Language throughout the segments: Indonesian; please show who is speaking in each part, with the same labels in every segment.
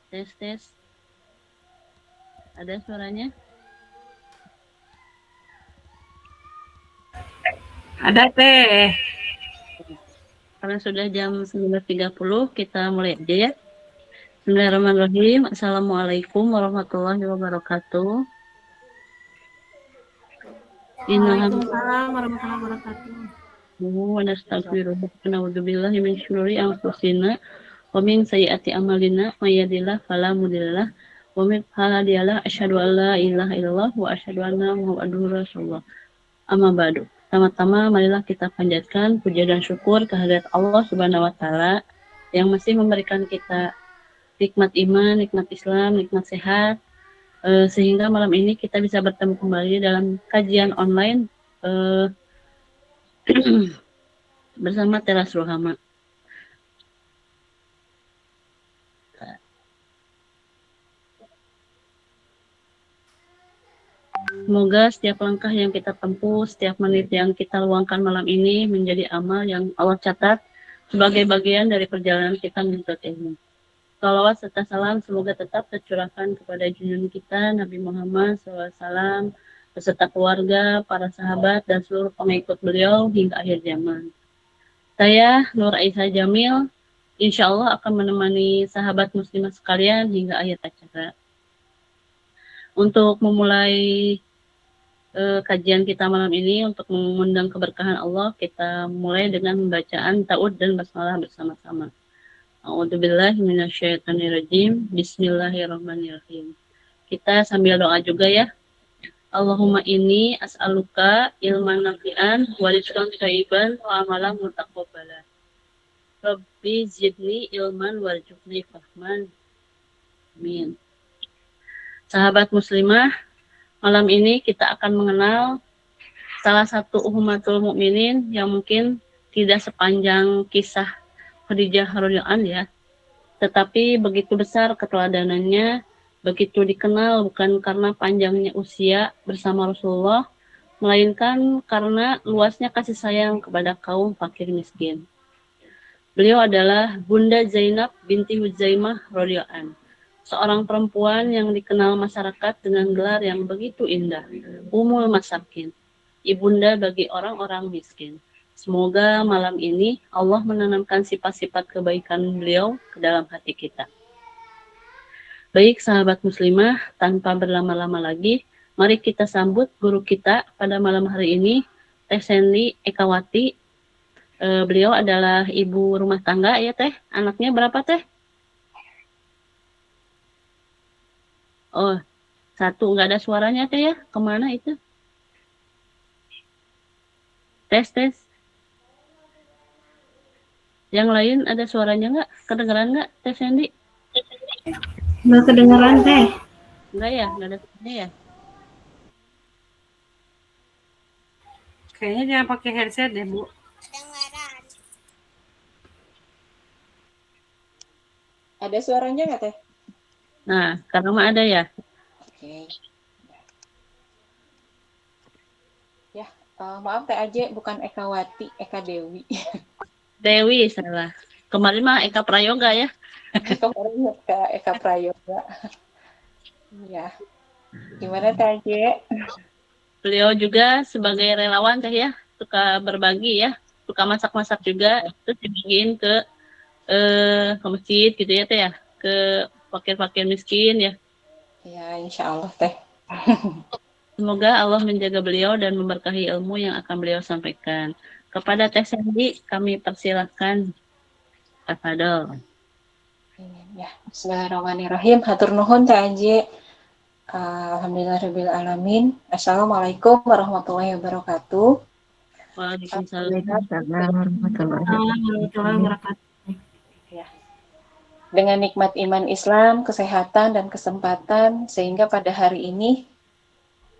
Speaker 1: Tes tes. Ada suaranya?
Speaker 2: Ada teh.
Speaker 1: Karena sudah jam 19.30, kita mulai aja ya. Bismillahirrahmanirrahim. Assalamualaikum warahmatullahi wabarakatuh.
Speaker 2: Waalaikumsalam warahmatullahi wabarakatuh.
Speaker 1: Wa nastaghfiruh wa na'udzubillahi min syururi anfusina wa min sayyiati a'malina may yahdihillahu fala mudhillalah wa min hadiyalah asyhadu an la ilaha illallah wa asyhadu anna muhammadar rasulullah. Amma ba'du. Pertama-tama marilah kita panjatkan puja dan syukur kehadirat Allah Subhanahu wa taala yang masih memberikan kita nikmat iman, nikmat Islam, nikmat sehat, sehingga malam ini kita bisa bertemu kembali dalam kajian online bersama Teras Rohama. Semoga setiap langkah yang kita tempuh, setiap menit yang kita luangkan malam ini menjadi amal yang Allah catat sebagai bagian dari perjalanan kita menuntut ilmu. Salawat serta salam semoga tetap tercurahkan kepada junjungan kita Nabi Muhammad SAW beserta keluarga, para sahabat, dan seluruh pengikut beliau hingga akhir zaman. Saya Nur Aisyah Jamil, insya Allah akan menemani sahabat muslimah sekalian hingga akhir acara. Untuk memulai kajian kita malam ini, untuk mengundang keberkahan Allah, kita mulai dengan bacaan ta'ud dan basmalah bersama-sama. A'udzubillahi minasyaitonirrajim. Bismillahirrahmanirrahim. Kita sambil doa juga ya. Allahumma inni as'aluka ilman nafi'an wa rizqan thayyiban wa amalan mutaqabbalan. Rabbi zidni ilman warzuqni fahman. Amin. Sahabat muslimah, malam ini kita akan mengenal salah satu ummatul mukminin yang mungkin tidak sepanjang kisah Khadijah radhiyallahu anha ya, tetapi begitu besar keteladanannya, begitu dikenal bukan karena panjangnya usia bersama Rasulullah, melainkan karena luasnya kasih sayang kepada kaum fakir miskin. Beliau adalah Bunda Zainab binti Huzaimah radhiyallahu anha, seorang perempuan yang dikenal masyarakat dengan gelar yang begitu indah, Ummul Masakin, ibunda bagi orang-orang miskin. Semoga malam ini Allah menanamkan sifat-sifat kebaikan beliau ke dalam hati kita. Baik sahabat muslimah, tanpa berlama-lama lagi, mari kita sambut guru kita pada malam hari ini, Teh Sandy Ekawati. Beliau adalah ibu rumah tangga ya Teh. Anaknya berapa Teh? Oh, satu. Nggak ada suaranya Teh ya? Kemana itu? Tes, tes. Yang lain ada suaranya nggak? Kedengeran nggak Teh Sandy?
Speaker 2: Nggak kedengeran teh.
Speaker 1: Enggak ya? Nggak ada suaranya ya?
Speaker 2: Kayaknya jangan pakai headset deh Bu.
Speaker 3: Ada suaranya nggak Teh?
Speaker 1: Nah, sekarang mah ada ya?
Speaker 3: Oke. Ya, maaf Teh Aje, bukan Ekawati, Eka Dewi.
Speaker 1: Dewi salah. Kemarin mah Eka Prayoga ya?
Speaker 3: Kemarin Eka Prayoga. Ya, gimana Teh Aje?
Speaker 1: Beliau juga sebagai relawan Teh ya, suka berbagi ya, suka masak-masak juga, terus dibagiin ke masjid gitu ya Teh ya, ke fakir-fakir miskin ya.
Speaker 3: Ya, insya Allah Teh.
Speaker 1: Semoga Allah menjaga beliau dan memberkahi ilmu yang akan beliau sampaikan. Kepada Teh Sandy, kami persilahkan. Tafadhol.
Speaker 3: Ya, bismillahirrahmanirrahim. Hatur nuhun Teh Aje. Alhamdulillahirabbil alamin. Assalamualaikum warahmatullahi wabarakatuh.
Speaker 1: Waalaikumsalam.
Speaker 2: Warahmatullahi wabarakatuh.
Speaker 3: Ya. Dengan nikmat iman Islam, kesehatan, dan kesempatan, sehingga pada hari ini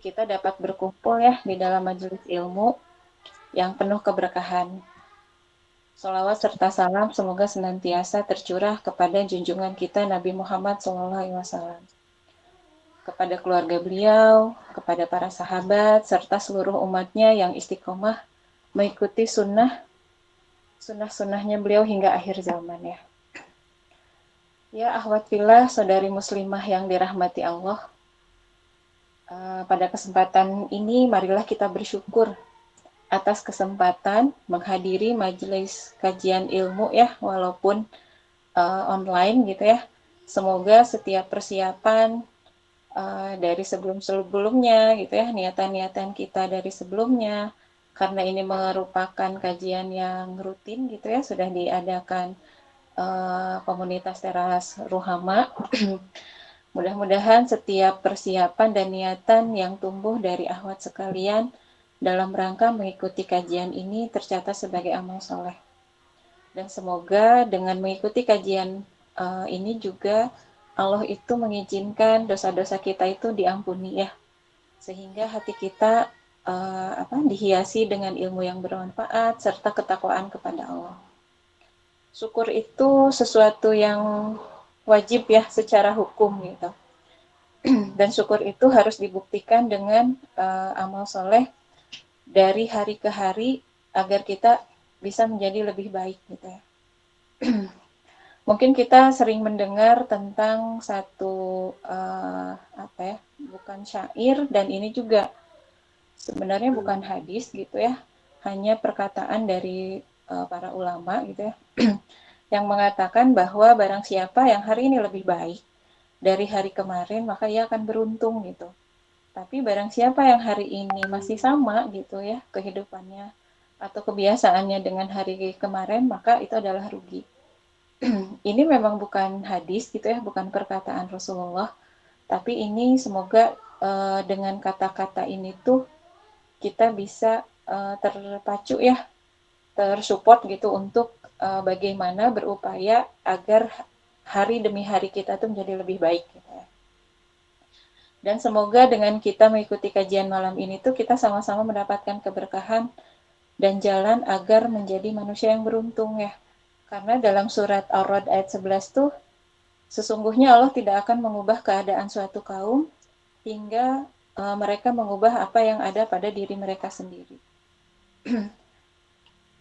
Speaker 3: kita dapat berkumpul ya di dalam majelis ilmu yang penuh keberkahan. Sholawat serta salam semoga senantiasa tercurah kepada junjungan kita Nabi Muhammad SAW, kepada keluarga beliau, kepada para sahabat, serta seluruh umatnya yang istiqomah mengikuti sunnah-sunnahnya beliau hingga akhir zaman ya. Ya, akhwat fillah, saudari muslimah yang dirahmati Allah. Pada kesempatan ini, marilah kita bersyukur atas kesempatan menghadiri majelis kajian ilmu ya, walaupun online gitu ya. Semoga setiap persiapan dari sebelum-sebelumnya gitu ya, niatan-niatan kita dari sebelumnya, karena ini merupakan kajian yang rutin gitu ya, sudah diadakan komunitas teras Ruhama. Mudah-mudahan setiap persiapan dan niatan yang tumbuh dari akhwat sekalian dalam rangka mengikuti kajian ini tercatat sebagai amal soleh. Dan semoga dengan mengikuti kajian ini juga Allah itu mengizinkan dosa-dosa kita itu diampuni ya, sehingga hati kita dihiasi dengan ilmu yang bermanfaat serta ketakwaan kepada Allah. Syukur itu sesuatu yang wajib ya secara hukum gitu. Dan syukur itu harus dibuktikan dengan amal soleh dari hari ke hari agar kita bisa menjadi lebih baik gitu ya. Mungkin kita sering mendengar tentang satu bukan syair, dan ini juga sebenarnya bukan hadis gitu ya, hanya perkataan dari para ulama gitu ya, yang mengatakan bahwa barang siapa yang hari ini lebih baik dari hari kemarin, maka ia akan beruntung gitu. Tapi barang siapa yang hari ini masih sama gitu ya kehidupannya atau kebiasaannya dengan hari kemarin, maka itu adalah rugi. Ini memang bukan hadis gitu ya, bukan perkataan Rasulullah, tapi ini semoga dengan kata-kata ini tuh kita bisa terpacu ya, tersupport gitu untuk bagaimana berupaya agar hari demi hari kita tuh menjadi lebih baik gitu ya. Dan semoga dengan kita mengikuti kajian malam ini tuh kita sama-sama mendapatkan keberkahan dan jalan agar menjadi manusia yang beruntung ya. Karena dalam surat Ar-Ra'd ayat 11 tuh, sesungguhnya Allah tidak akan mengubah keadaan suatu kaum hingga mereka mengubah apa yang ada pada diri mereka sendiri.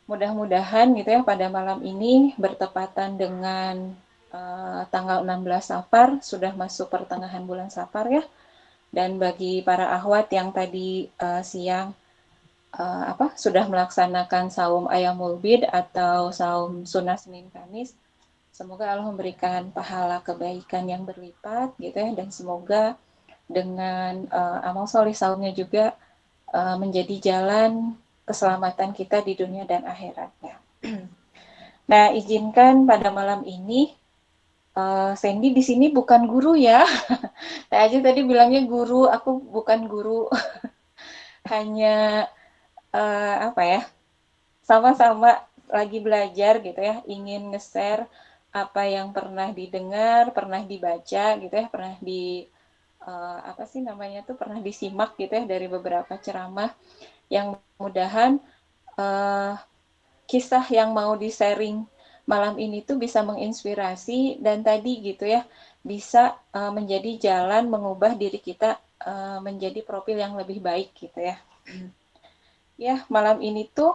Speaker 3: Mudah-mudahan gitu ya, pada malam ini bertepatan dengan tanggal 16 Safar, sudah masuk pertengahan bulan Safar ya. Dan bagi para akhwat yang tadi siang sudah melaksanakan saum Ayamul Bid atau saum Sunnah Senin Kamis, semoga Allah memberikan pahala kebaikan yang berlipat gitu ya, dan semoga dengan amal soleh saumnya juga menjadi jalan keselamatan kita di dunia dan akhiratnya. Nah, izinkan pada malam ini Sandy di sini bukan guru ya. Saya aja tadi bilangnya guru, aku bukan guru. Hanya sama-sama lagi belajar gitu ya, ingin nge-share apa yang pernah didengar, pernah dibaca gitu ya, pernah pernah disimak gitu ya dari beberapa ceramah, yang mudahan kisah yang mau di-sharing malam ini tuh bisa menginspirasi dan tadi gitu ya, bisa menjadi jalan mengubah diri kita menjadi profil yang lebih baik gitu ya. Ya, malam ini tuh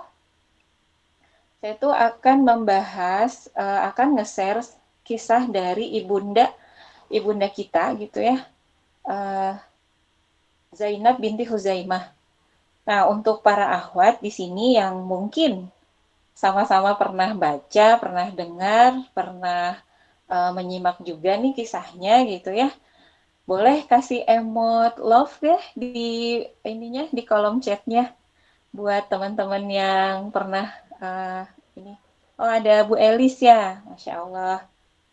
Speaker 3: saya tuh akan membahas, akan nge-share kisah dari ibunda kita gitu ya, Zainab binti Huzaimah. Nah, untuk para akhwat di sini yang mungkin sama-sama pernah baca, pernah dengar, pernah menyimak juga nih kisahnya gitu ya, boleh kasih emot love ya di kolom chatnya buat teman-teman yang pernah ini. Oh, ada Bu Elis ya, Masya Allah.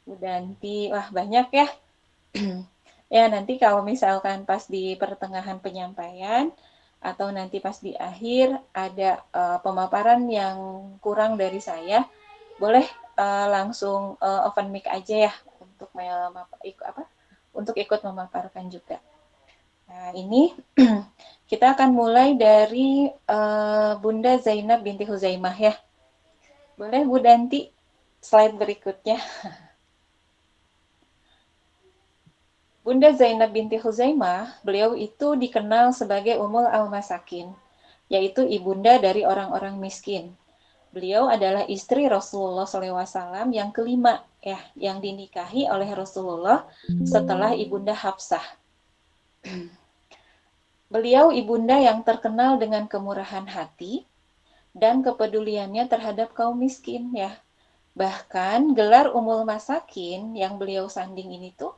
Speaker 3: Bu Danti, wah banyak ya. Ya, nanti kalau misalkan pas di pertengahan penyampaian atau nanti pas di akhir ada pemaparan yang kurang dari saya, boleh langsung open mic aja ya untuk ikut memaparkan juga. Nah, ini kita akan mulai dari Bunda Zainab binti Huzaimah ya. Boleh Bu Danti slide berikutnya. Bunda Zainab binti Huzaimah, beliau itu dikenal sebagai Ummul Al-Masakin, yaitu ibunda dari orang-orang miskin. Beliau adalah istri Rasulullah SAW yang kelima ya, yang dinikahi oleh Rasulullah setelah Ibunda Hafsah. Beliau ibunda yang terkenal dengan kemurahan hati dan kepeduliannya terhadap kaum miskin ya. Bahkan gelar Ummul Masakin yang beliau sanding ini tuh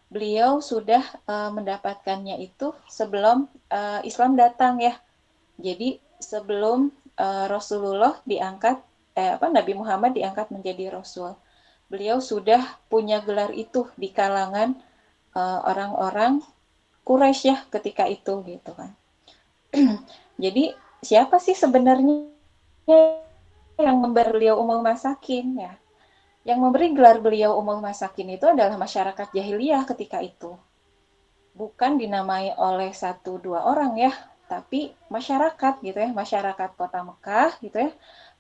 Speaker 3: beliau sudah mendapatkannya itu sebelum Islam datang ya. Jadi sebelum Rasulullah diangkat Nabi Muhammad diangkat menjadi rasul. Beliau sudah punya gelar itu di kalangan orang-orang Quraisy ya ketika itu gitu kan. Jadi siapa sih sebenarnya yang memberi beliau Ummul Masakin ya? Yang memberi gelar beliau Ummul Masakin itu adalah masyarakat jahiliyah ketika itu. Bukan dinamai oleh satu dua orang ya, tapi masyarakat gitu ya, masyarakat kota Mekah gitu ya,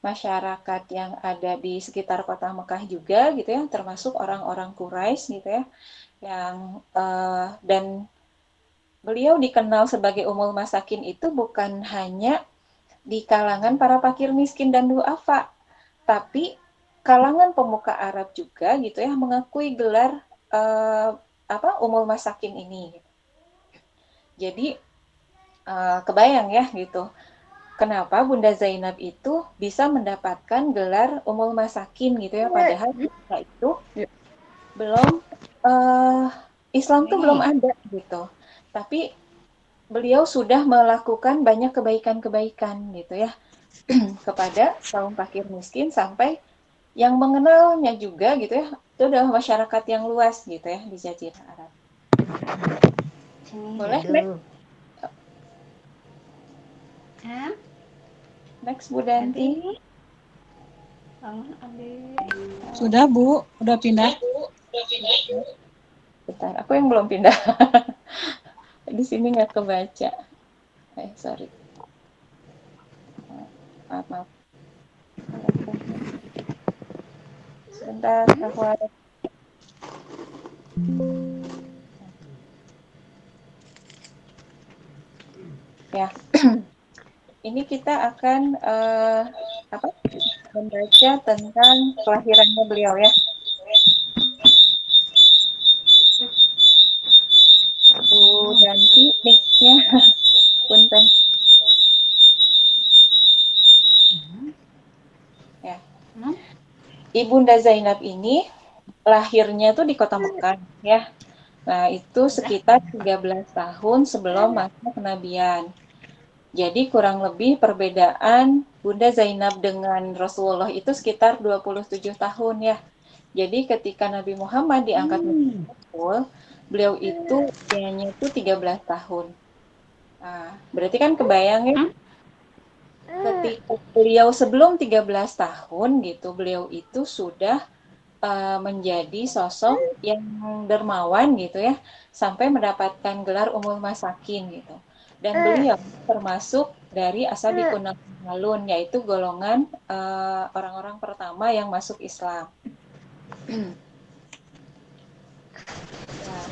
Speaker 3: masyarakat yang ada di sekitar kota Mekah juga gitu ya, termasuk orang-orang Quraisy gitu ya, yang dan beliau dikenal sebagai Ummul Masakin itu bukan hanya di kalangan para fakir miskin dan duafa, tapi kalangan pemuka Arab juga gitu ya mengakui gelar Ummul Masakin ini. Jadi kebayang ya gitu. Kenapa Bunda Zainab itu bisa mendapatkan gelar Ummul Masakin gitu ya, padahal ketika itu belum Islam tuh belum ada gitu. Tapi beliau sudah melakukan banyak kebaikan-kebaikan gitu ya kepada kaum fakir miskin sampai yang mengenalnya juga gitu ya itu adalah masyarakat yang luas gitu ya di Jazirah Arab. Boleh next Bu Danti.
Speaker 4: Sudah Bu, udah pindah.
Speaker 3: Bentar, aku yang belum pindah. Di sini nggak kebaca. Sorry. Maaf. Sebentar, aku ada. Ya, ini kita akan membaca tentang kelahirannya beliau ya. Bu Danti, mic-nya punten. Ya. Ibunda Zainab ini lahirnya tuh di kota Mekah ya. Nah, itu sekitar 13 tahun sebelum masa kenabian. Jadi kurang lebih perbedaan Bunda Zainab dengan Rasulullah itu sekitar 27 tahun ya. Jadi ketika Nabi Muhammad diangkat menjadi rasul, beliau itu usianya itu 13 tahun. Nah, berarti kan kebayang ya ketika beliau sebelum 13 tahun gitu, beliau itu sudah menjadi sosok yang dermawan gitu ya, sampai mendapatkan gelar Ummul Masakin gitu. Dan beliau termasuk dari Ashabikun Nalun, yaitu golongan orang-orang pertama yang masuk Islam. Nah,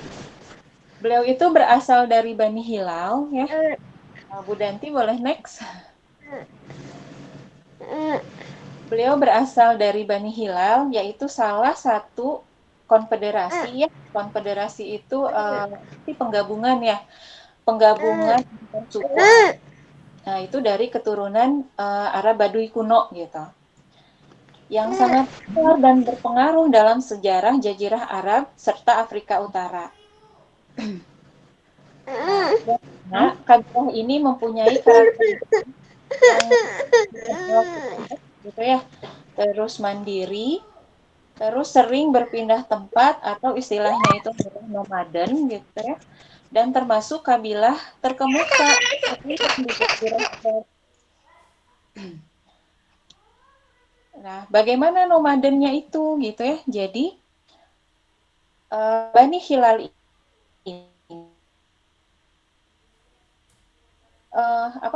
Speaker 3: beliau itu berasal dari Bani Hilal ya. Bu Danti boleh next. Beliau berasal dari Bani Hilal, yaitu salah satu konfederasi ya. Konfederasi itu penggabungan ya, penggabungan suku. Nah, itu dari keturunan Arab Baduy kuno gitu. Yang sangat besar dan berpengaruh dalam sejarah Jazirah Arab serta Afrika Utara. Nah, kabilah ini mempunyai karakteristik yang gitu ya, terus mandiri, terus sering berpindah tempat atau istilahnya itu adalah nomaden gitu ya, dan termasuk kabilah terkemuka di Jazirah Arab. Nah, bagaimana nomadennya itu gitu ya? Jadi Bani Hilal ini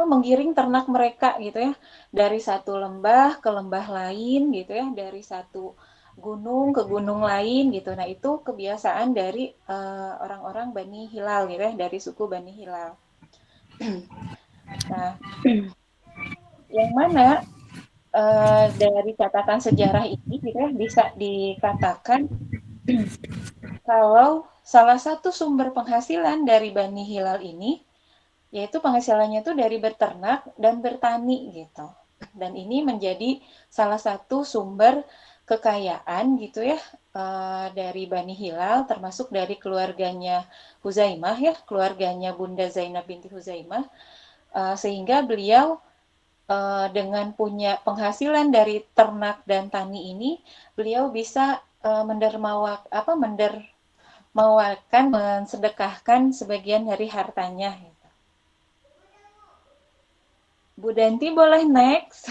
Speaker 3: menggiring ternak mereka gitu ya, dari satu lembah ke lembah lain gitu ya, dari satu gunung ke gunung lain gitu. Nah, itu kebiasaan dari orang-orang Bani Hilal gitu ya, dari suku Bani Hilal. Nah, yang mana dari catatan sejarah ini gitu ya, bisa dikatakan kalau salah satu sumber penghasilan dari Bani Hilal ini, yaitu penghasilannya itu dari beternak dan bertani gitu. Dan ini menjadi salah satu sumber kekayaan gitu ya, dari Bani Hilal, termasuk dari keluarganya Huzaimah ya, keluarganya Bunda Zainab binti Huzaimah, sehingga beliau dengan punya penghasilan dari ternak dan tani ini, beliau bisa mendermawakan, mensedekahkan sebagian dari hartanya. Bu Danti boleh next.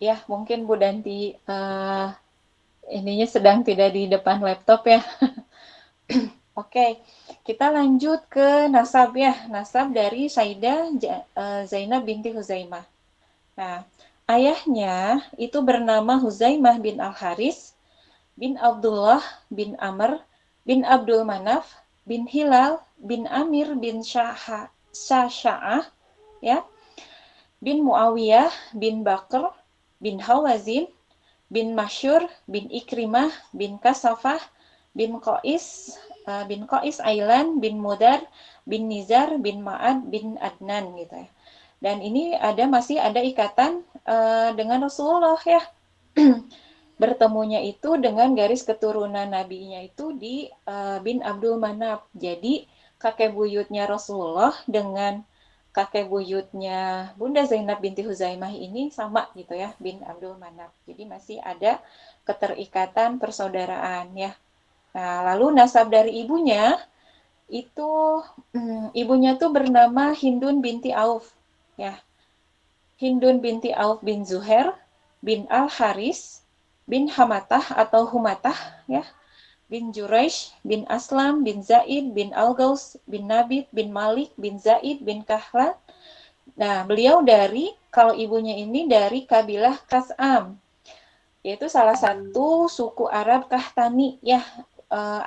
Speaker 3: Ya, mungkin Bu Danti ininya sedang tidak di depan laptop ya. Oke, kita lanjut ke nasab ya. Nasab dari Sayyidah Zainab binti Huzaimah. Nah, ayahnya itu bernama Huzaimah bin Al-Haris bin Abdullah bin Amr bin Abdul Manaf bin Hilal bin Amir bin Sya'ah ya, bin Muawiyah bin Bakr bin Hawazin bin Masyur bin Ikrimah bin Kasafah bin Qais Ailan bin Mudar bin Nizar bin Ma'ad bin Adnan gitu ya. Dan ini masih ada ikatan dengan Rasulullah ya. Bertemunya itu dengan garis keturunan nabinya itu di bin Abdul Manaf. Jadi kakek buyutnya Rasulullah dengan kakek buyutnya Bunda Zainab binti Huzaimah ini sama gitu ya, bin Abdul Manaf. Jadi masih ada keterikatan persaudaraan ya. Nah, lalu nasab dari ibunya itu ibunya tuh bernama Hindun binti Auf ya. Hindun binti Auf bin Zuhair bin Al-Haris bin Hamatah atau Humatah ya, bin Juraish bin Aslam bin Zaid bin Al-Gaus bin Nabit bin Malik bin Zaid bin Kahlan. Nah, beliau kalau ibunya ini dari kabilah Kas'am, yaitu salah satu suku Arab Kahtani ya,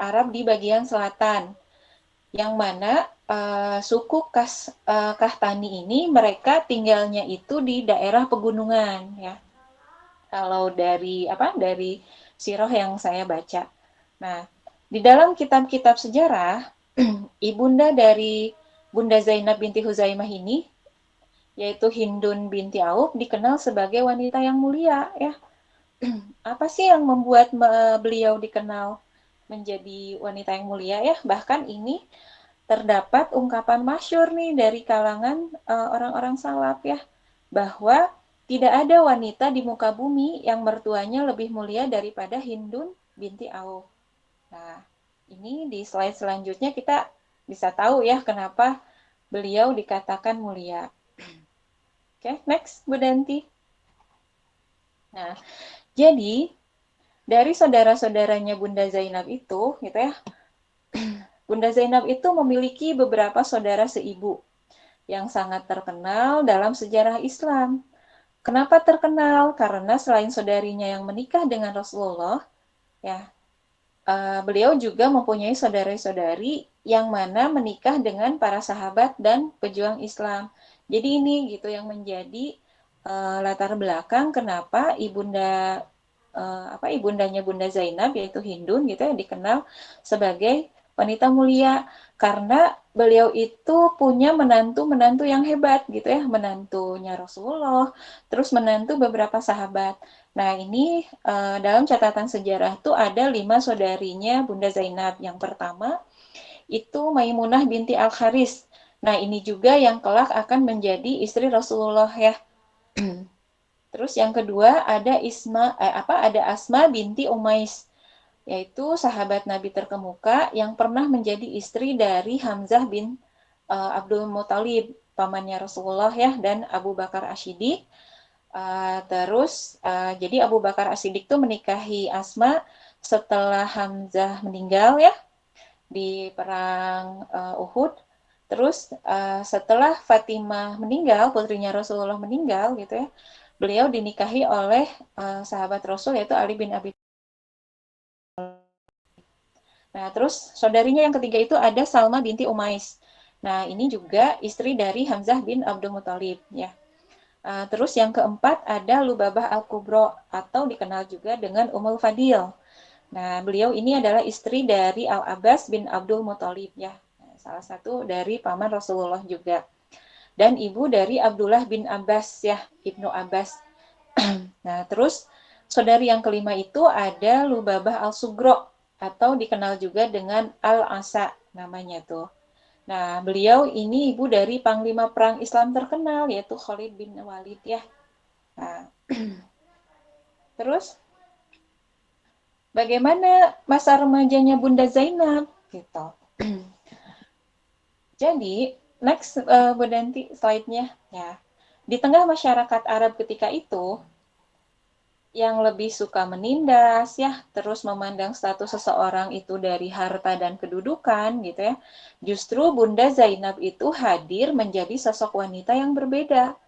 Speaker 3: Arab di bagian selatan, yang mana suku Kahtani ini mereka tinggalnya itu di daerah pegunungan ya. Kalau dari sirah yang saya baca. Nah, di dalam kitab-kitab sejarah, ibunda dari Bunda Zainab binti Huzaimah ini, yaitu Hindun binti Auf, dikenal sebagai wanita yang mulia ya. Apa sih yang membuat beliau dikenal menjadi wanita yang mulia ya? Bahkan ini terdapat ungkapan masyhur nih dari kalangan orang-orang salaf ya, bahwa tidak ada wanita di muka bumi yang mertuanya lebih mulia daripada Hindun binti Auf. Nah, ini di slide selanjutnya kita bisa tahu ya kenapa beliau dikatakan mulia. Oke, next Bu Danti. Nah, jadi dari saudara-saudaranya Bunda Zainab itu, gitu ya, Bunda Zainab itu memiliki beberapa saudara seibu yang sangat terkenal dalam sejarah Islam. Kenapa terkenal? Karena selain saudarinya yang menikah dengan Rasulullah, ya, beliau juga mempunyai saudara-saudari yang mana menikah dengan para sahabat dan pejuang Islam. Jadi ini gitu yang menjadi latar belakang kenapa ibundanya Bunda Zainab yaitu Hindun gitu ya dikenal sebagai wanita mulia, karena beliau itu punya menantu-menantu yang hebat gitu ya, menantunya Rasulullah, terus menantu beberapa sahabat. Nah ini dalam catatan sejarah tuh ada 5 saudarinya Bunda Zainab. Yang pertama itu Maimunah binti Al-Haris. Nah ini juga yang kelak akan menjadi istri Rasulullah ya. Terus yang kedua ada Asma binti Umais, yaitu sahabat Nabi terkemuka yang pernah menjadi istri dari Hamzah bin Abdul Muthalib, pamannya Rasulullah ya, dan Abu Bakar As-Siddiq. Jadi Abu Bakar As-Siddiq itu menikahi Asma setelah Hamzah meninggal ya di perang Uhud. Terus setelah Fatimah meninggal, putrinya Rasulullah meninggal gitu ya, beliau dinikahi oleh sahabat Rasul yaitu Ali bin Abi Thalib. Nah, terus saudarinya yang ketiga itu ada Salma binti Umais. Nah, ini juga istri dari Hamzah bin Abdul Muthalib ya. Terus yang keempat ada Lubabah Al-Kubro atau dikenal juga dengan Ummul Fadil. Nah, beliau ini adalah istri dari Al-Abbas bin Abdul Muthalib ya. Nah, salah satu dari paman Rasulullah juga. Dan ibu dari Abdullah bin Abbas ya, Ibnu Abbas. Nah, terus saudari yang kelima itu ada Lubabah Al-Sugro atau dikenal juga dengan Al-Asa namanya tuh. Nah, beliau ini ibu dari panglima perang Islam terkenal yaitu Khalid bin Walid ya. Nah, terus bagaimana masa remajanya Bunda Zainab gitu. Jadi, next Bu Danti slide-nya ya. Di tengah masyarakat Arab ketika itu yang lebih suka menindas ya, terus memandang status seseorang itu dari harta dan kedudukan gitu ya. Justru Bunda Zainab itu hadir menjadi sosok wanita yang berbeda.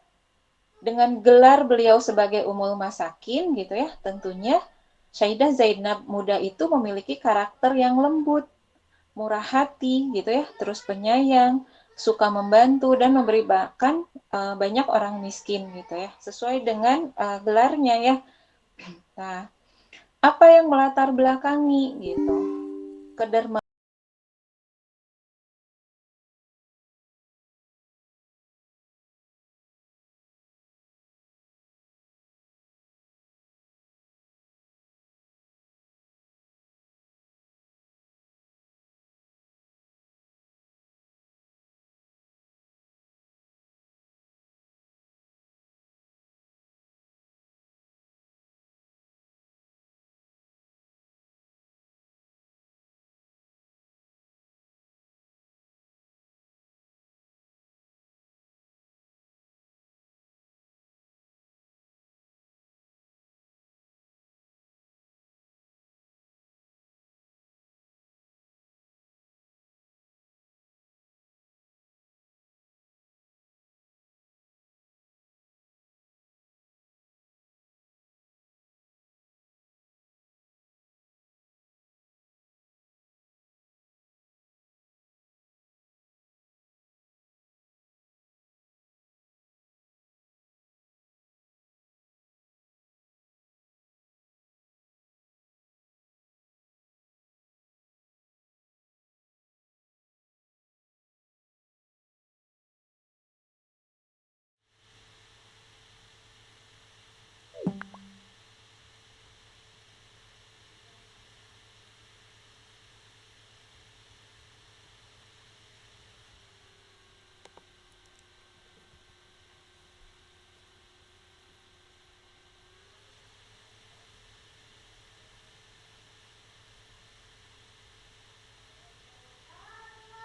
Speaker 3: Dengan gelar beliau sebagai Ummul Masakin gitu ya, tentunya Sayyidah Zainab muda itu memiliki karakter yang lembut, murah hati gitu ya, terus penyayang, suka membantu dan memberi bahkan banyak orang miskin gitu ya, sesuai dengan gelarnya ya. Nah, apa yang melatar belakangi gitu kedermawanan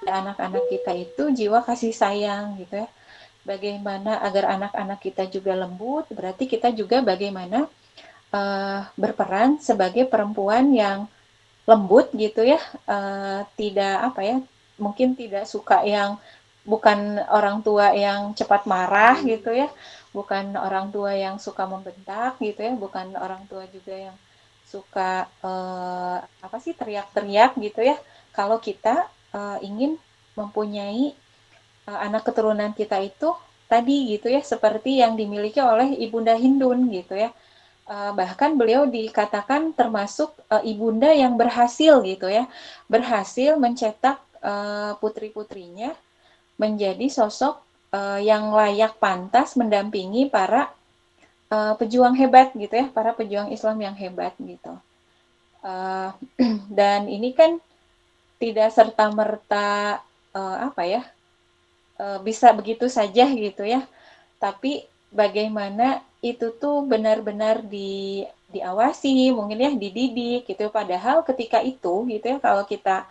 Speaker 3: anak-anak kita itu jiwa kasih sayang gitu ya. Bagaimana agar anak-anak kita juga lembut, berarti kita juga bagaimana berperan sebagai perempuan yang lembut gitu ya, tidak apa ya, mungkin tidak suka yang bukan orang tua yang cepat marah gitu ya, bukan orang tua yang suka membentak gitu ya, bukan orang tua juga yang suka apa sih teriak-teriak gitu ya. Kalau kita ingin mempunyai anak keturunan kita itu tadi gitu ya, seperti yang dimiliki oleh Ibunda Hindun gitu ya. Bahkan beliau dikatakan termasuk ibunda yang berhasil gitu ya, berhasil mencetak putri-putrinya menjadi sosok yang layak pantas mendampingi para pejuang hebat gitu ya, para pejuang Islam yang hebat gitu. Dan ini kan tidak serta merta apa ya bisa begitu saja gitu ya, tapi bagaimana itu tuh benar-benar diawasi, mungkin ya dididik gitu. Padahal ketika itu gitu ya, kalau kita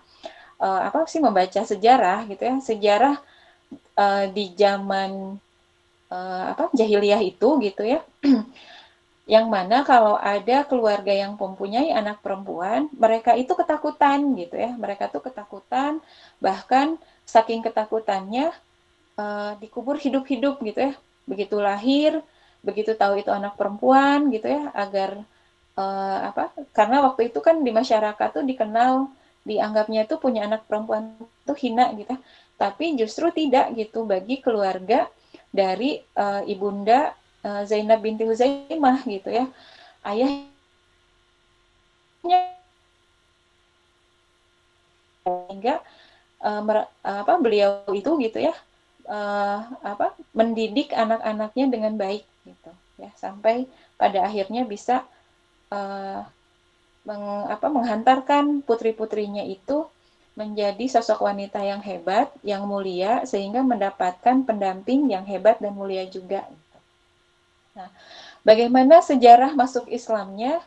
Speaker 3: apa sih membaca sejarah gitu ya, sejarah di zaman apa jahiliyah itu gitu ya, yang mana kalau ada keluarga yang mempunyai anak perempuan, mereka itu ketakutan gitu ya, mereka tuh ketakutan, bahkan saking ketakutannya dikubur hidup-hidup gitu ya. Begitu lahir, begitu tahu itu anak perempuan gitu ya, agar apa? Karena waktu itu kan di masyarakat tuh dikenal dianggapnya itu punya anak perempuan itu hina gitu. Tapi justru tidak gitu bagi keluarga dari ibunda Zainab binti Huzaimah gitu ya. Ayahnya sehingga beliau itu gitu ya mendidik anak-anaknya dengan baik gitu ya, sampai pada akhirnya bisa menghantarkan putri-putrinya itu menjadi sosok wanita yang hebat, yang mulia, sehingga mendapatkan pendamping yang hebat dan mulia juga. Nah, bagaimana sejarah masuk Islamnya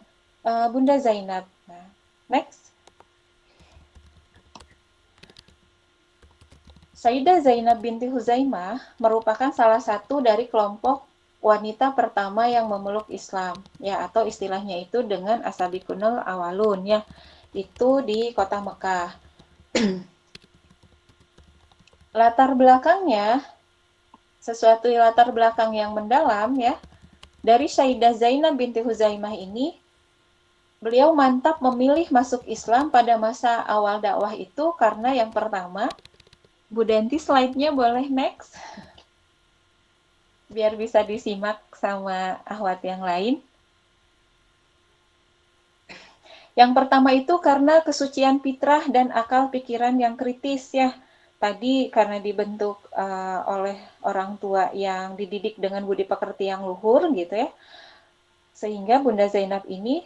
Speaker 3: Bunda Zainab? Nah, next. Sayyidah Zainab binti Huzaimah merupakan salah satu dari kelompok wanita pertama yang memeluk Islam, ya, atau istilahnya itu dengan asabiqunul awalun, ya, itu di kota Mekah. Latar belakangnya, sesuatu latar belakang yang mendalam, ya, dari Sayyidah Zainab binti Huzaimah ini, beliau mantap memilih masuk Islam pada masa awal dakwah itu karena yang pertama, Bu Denti slide-nya boleh next, biar bisa disimak sama akhwat yang lain. Yang pertama itu karena kesucian fitrah dan akal pikiran yang kritis ya. Tadi karena dibentuk oleh orang tua yang dididik dengan budi pekerti yang luhur gitu ya. Sehingga Bunda Zainab ini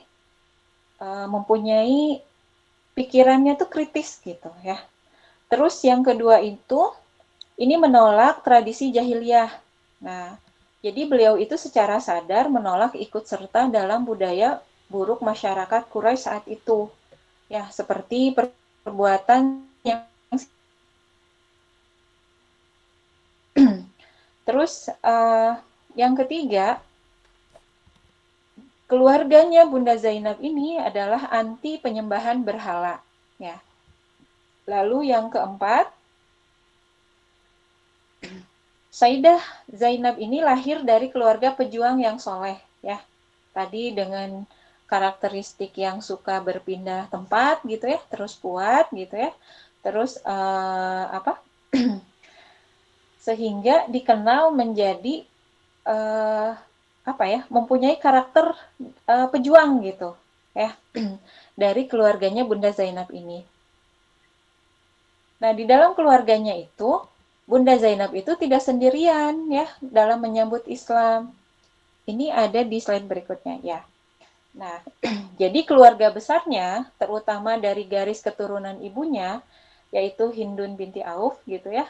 Speaker 3: mempunyai pikirannya tuh kritis gitu ya. Terus yang kedua itu ini menolak tradisi jahiliyah. Nah, jadi beliau itu secara sadar menolak ikut serta dalam budaya buruk masyarakat Quraisy saat itu. Ya, seperti perbuatan yang terus yang ketiga, keluarganya Bunda Zainab ini adalah anti penyembahan berhala, ya. Lalu yang keempat, Sayyidah Zainab ini lahir dari keluarga pejuang yang soleh, ya. Tadi dengan karakteristik yang suka berpindah tempat gitu ya, terus kuat gitu ya, terus sehingga dikenal menjadi mempunyai karakter pejuang gitu ya dari keluarganya Bunda Zainab ini. Nah, di dalam keluarganya itu Bunda Zainab itu tidak sendirian ya dalam menyambut Islam. Ini ada di slide berikutnya ya. Nah, jadi keluarga besarnya terutama dari garis keturunan ibunya yaitu Hindun binti Auf gitu ya.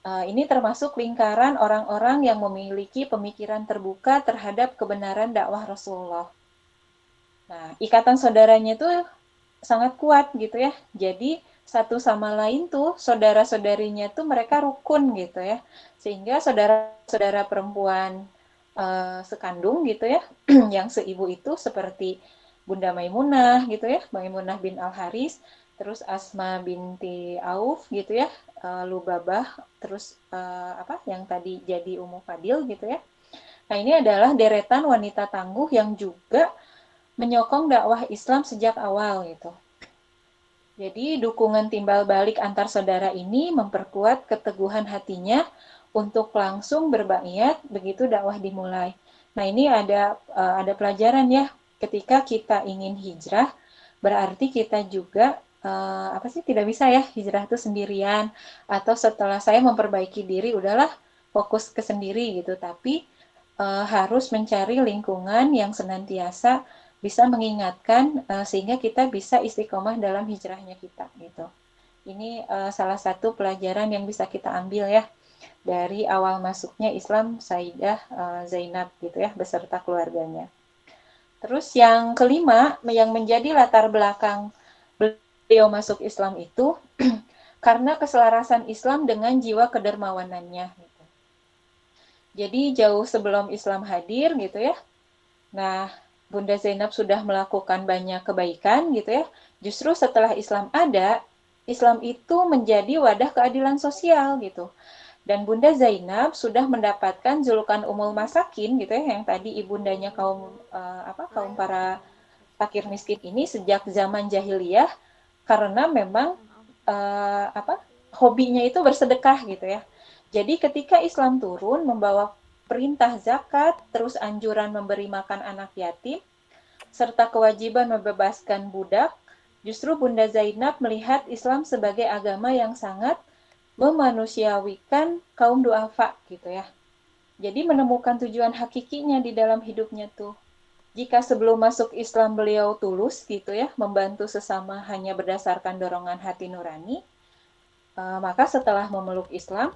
Speaker 3: Ini termasuk lingkaran orang-orang yang memiliki pemikiran terbuka terhadap kebenaran dakwah Rasulullah. Nah, ikatan saudaranya itu sangat kuat gitu ya. Jadi satu sama lain tuh saudara-saudarinya tuh mereka rukun gitu ya. Sehingga saudara-saudara perempuan sekandung gitu ya, yang seibu itu seperti Bunda Maimunah gitu ya, Maimunah bin Al-Haris, terus Asma binti Auf gitu ya, Lubabah, terus yang tadi jadi Ummu Fadil gitu ya. Nah, ini adalah deretan wanita tangguh yang juga menyokong dakwah Islam sejak awal gitu. Jadi dukungan timbal balik antar saudara ini memperkuat keteguhan hatinya untuk langsung berbaiat begitu dakwah dimulai. Nah, ini ada pelajaran ya, ketika kita ingin hijrah berarti kita juga tidak bisa ya hijrah itu sendirian atau setelah saya memperbaiki diri udahlah fokus ke sendiri gitu, tapi harus mencari lingkungan yang senantiasa bisa mengingatkan sehingga kita bisa istiqomah dalam hijrahnya kita gitu. Ini salah satu pelajaran yang bisa kita ambil ya dari awal masuknya Islam Sayyidah Zainab gitu ya beserta keluarganya. Terus yang kelima yang menjadi latar belakang beliau masuk Islam itu karena keselarasan Islam dengan jiwa kedermawanannya gitu. Jadi jauh sebelum Islam hadir gitu ya. Nah, Bunda Zainab sudah melakukan banyak kebaikan gitu ya. Justru setelah Islam ada, Islam itu menjadi wadah keadilan sosial gitu. Dan Bunda Zainab sudah mendapatkan julukan Ummul Masakin gitu ya, yang tadi ibundanya kaum para fakir miskin ini sejak zaman jahiliyah karena memang hobinya itu bersedekah gitu ya. Jadi ketika Islam turun membawa perintah zakat, terus anjuran memberi makan anak yatim, serta kewajiban membebaskan budak, justru Bunda Zainab melihat Islam sebagai agama yang sangat memanusiawikan kaum duafa gitu ya. Jadi menemukan tujuan hakikinya di dalam hidupnya tuh. Jika sebelum masuk Islam beliau tulus gitu ya, membantu sesama hanya berdasarkan dorongan hati nurani, maka setelah memeluk Islam,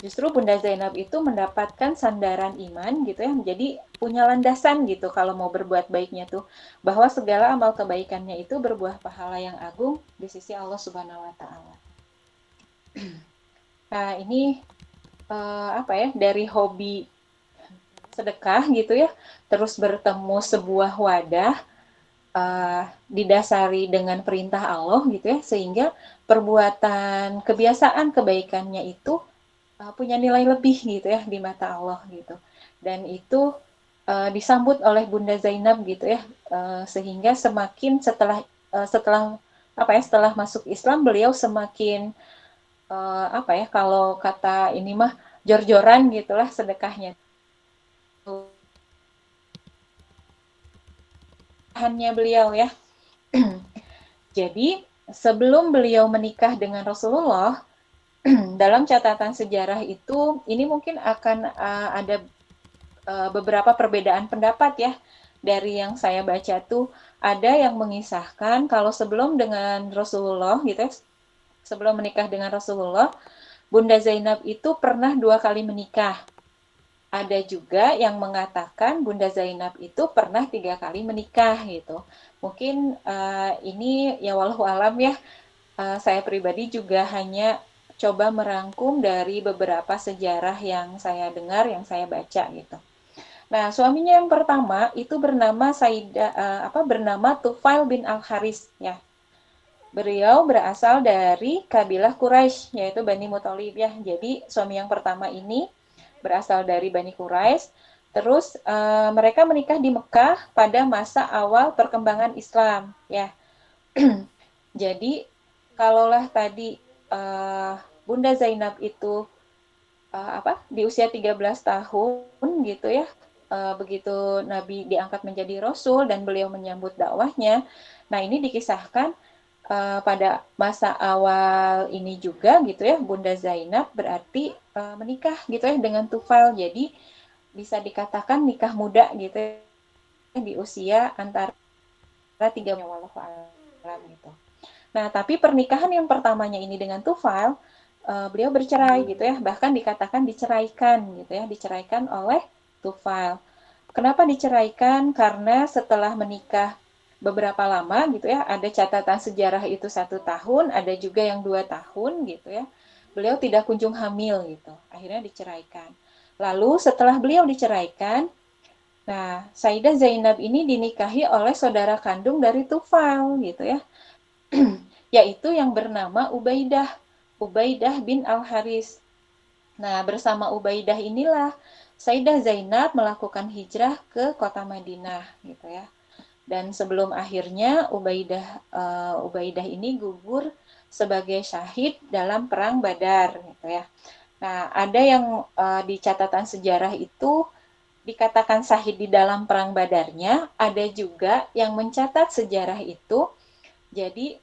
Speaker 3: justru Bunda Zainab itu mendapatkan sandaran iman gitu ya, jadi punya landasan gitu kalau mau berbuat baiknya tuh, bahwa segala amal kebaikannya itu berbuah pahala yang agung di sisi Allah Subhanahu wa Ta'ala. Nah, ini dari hobi sedekah gitu ya, terus bertemu sebuah wadah didasari dengan perintah Allah gitu ya, sehingga perbuatan kebiasaan kebaikannya itu punya nilai lebih gitu ya di mata Allah gitu. Dan itu disambut oleh Bunda Zainab gitu ya, sehingga semakin setelah masuk Islam beliau semakin kalau kata ini mah jor-joran gitulah sedekahnya. Hanya beliau ya. Jadi sebelum beliau menikah dengan Rasulullah, dalam catatan sejarah itu ini mungkin akan ada beberapa perbedaan pendapat ya. Dari yang saya baca tuh ada yang mengisahkan kalau sebelum dengan Rasulullah gitu ya, sebelum menikah dengan Rasulullah, Bunda Zainab itu pernah 2 kali menikah. Ada juga yang mengatakan Bunda Zainab itu pernah 3 kali menikah gitu. Mungkin ini ya wallahu alam ya, saya pribadi juga hanya coba merangkum dari beberapa sejarah yang saya dengar, yang saya baca gitu. Nah, suaminya yang pertama itu bernama bernama Tufail bin Al-Haris ya. Beliau berasal dari kabilah Quraisy, yaitu Bani Muthalib ya. Jadi suami yang pertama ini berasal dari Bani Quraisy. Terus mereka menikah di Mekah pada masa awal perkembangan Islam ya. Jadi kalaulah tadi Bunda Zainab itu di usia 13 tahun gitu ya, begitu Nabi diangkat menjadi Rasul dan beliau menyambut dakwahnya. Nah, ini dikisahkan pada masa awal ini juga gitu ya, Bunda Zainab berarti menikah gitu ya dengan Tufail. Jadi bisa dikatakan nikah muda gitu ya, di usia antara 3 wallahualam gitu. Nah, tapi pernikahan yang pertamanya ini dengan Tufail, beliau bercerai gitu ya, bahkan dikatakan diceraikan gitu ya, diceraikan oleh Tufail. Kenapa diceraikan? Karena setelah menikah beberapa lama gitu ya, ada catatan sejarah itu 1 tahun, ada juga yang 2 tahun gitu ya, beliau tidak kunjung hamil gitu, akhirnya diceraikan. Lalu setelah beliau diceraikan, nah Sayyidah Zainab ini dinikahi oleh saudara kandung dari Tufail gitu ya, yaitu yang bernama Ubaidah bin Al-Haris. Nah, bersama Ubaidah inilah Sayyidah Zainab melakukan hijrah ke kota Madinah gitu ya. Dan sebelum akhirnya Ubaidah ini gugur sebagai syahid dalam perang Badar gitu ya. Nah, ada yang di catatan sejarah itu dikatakan syahid di dalam perang Badarnya, ada juga yang mencatat sejarah itu. Jadi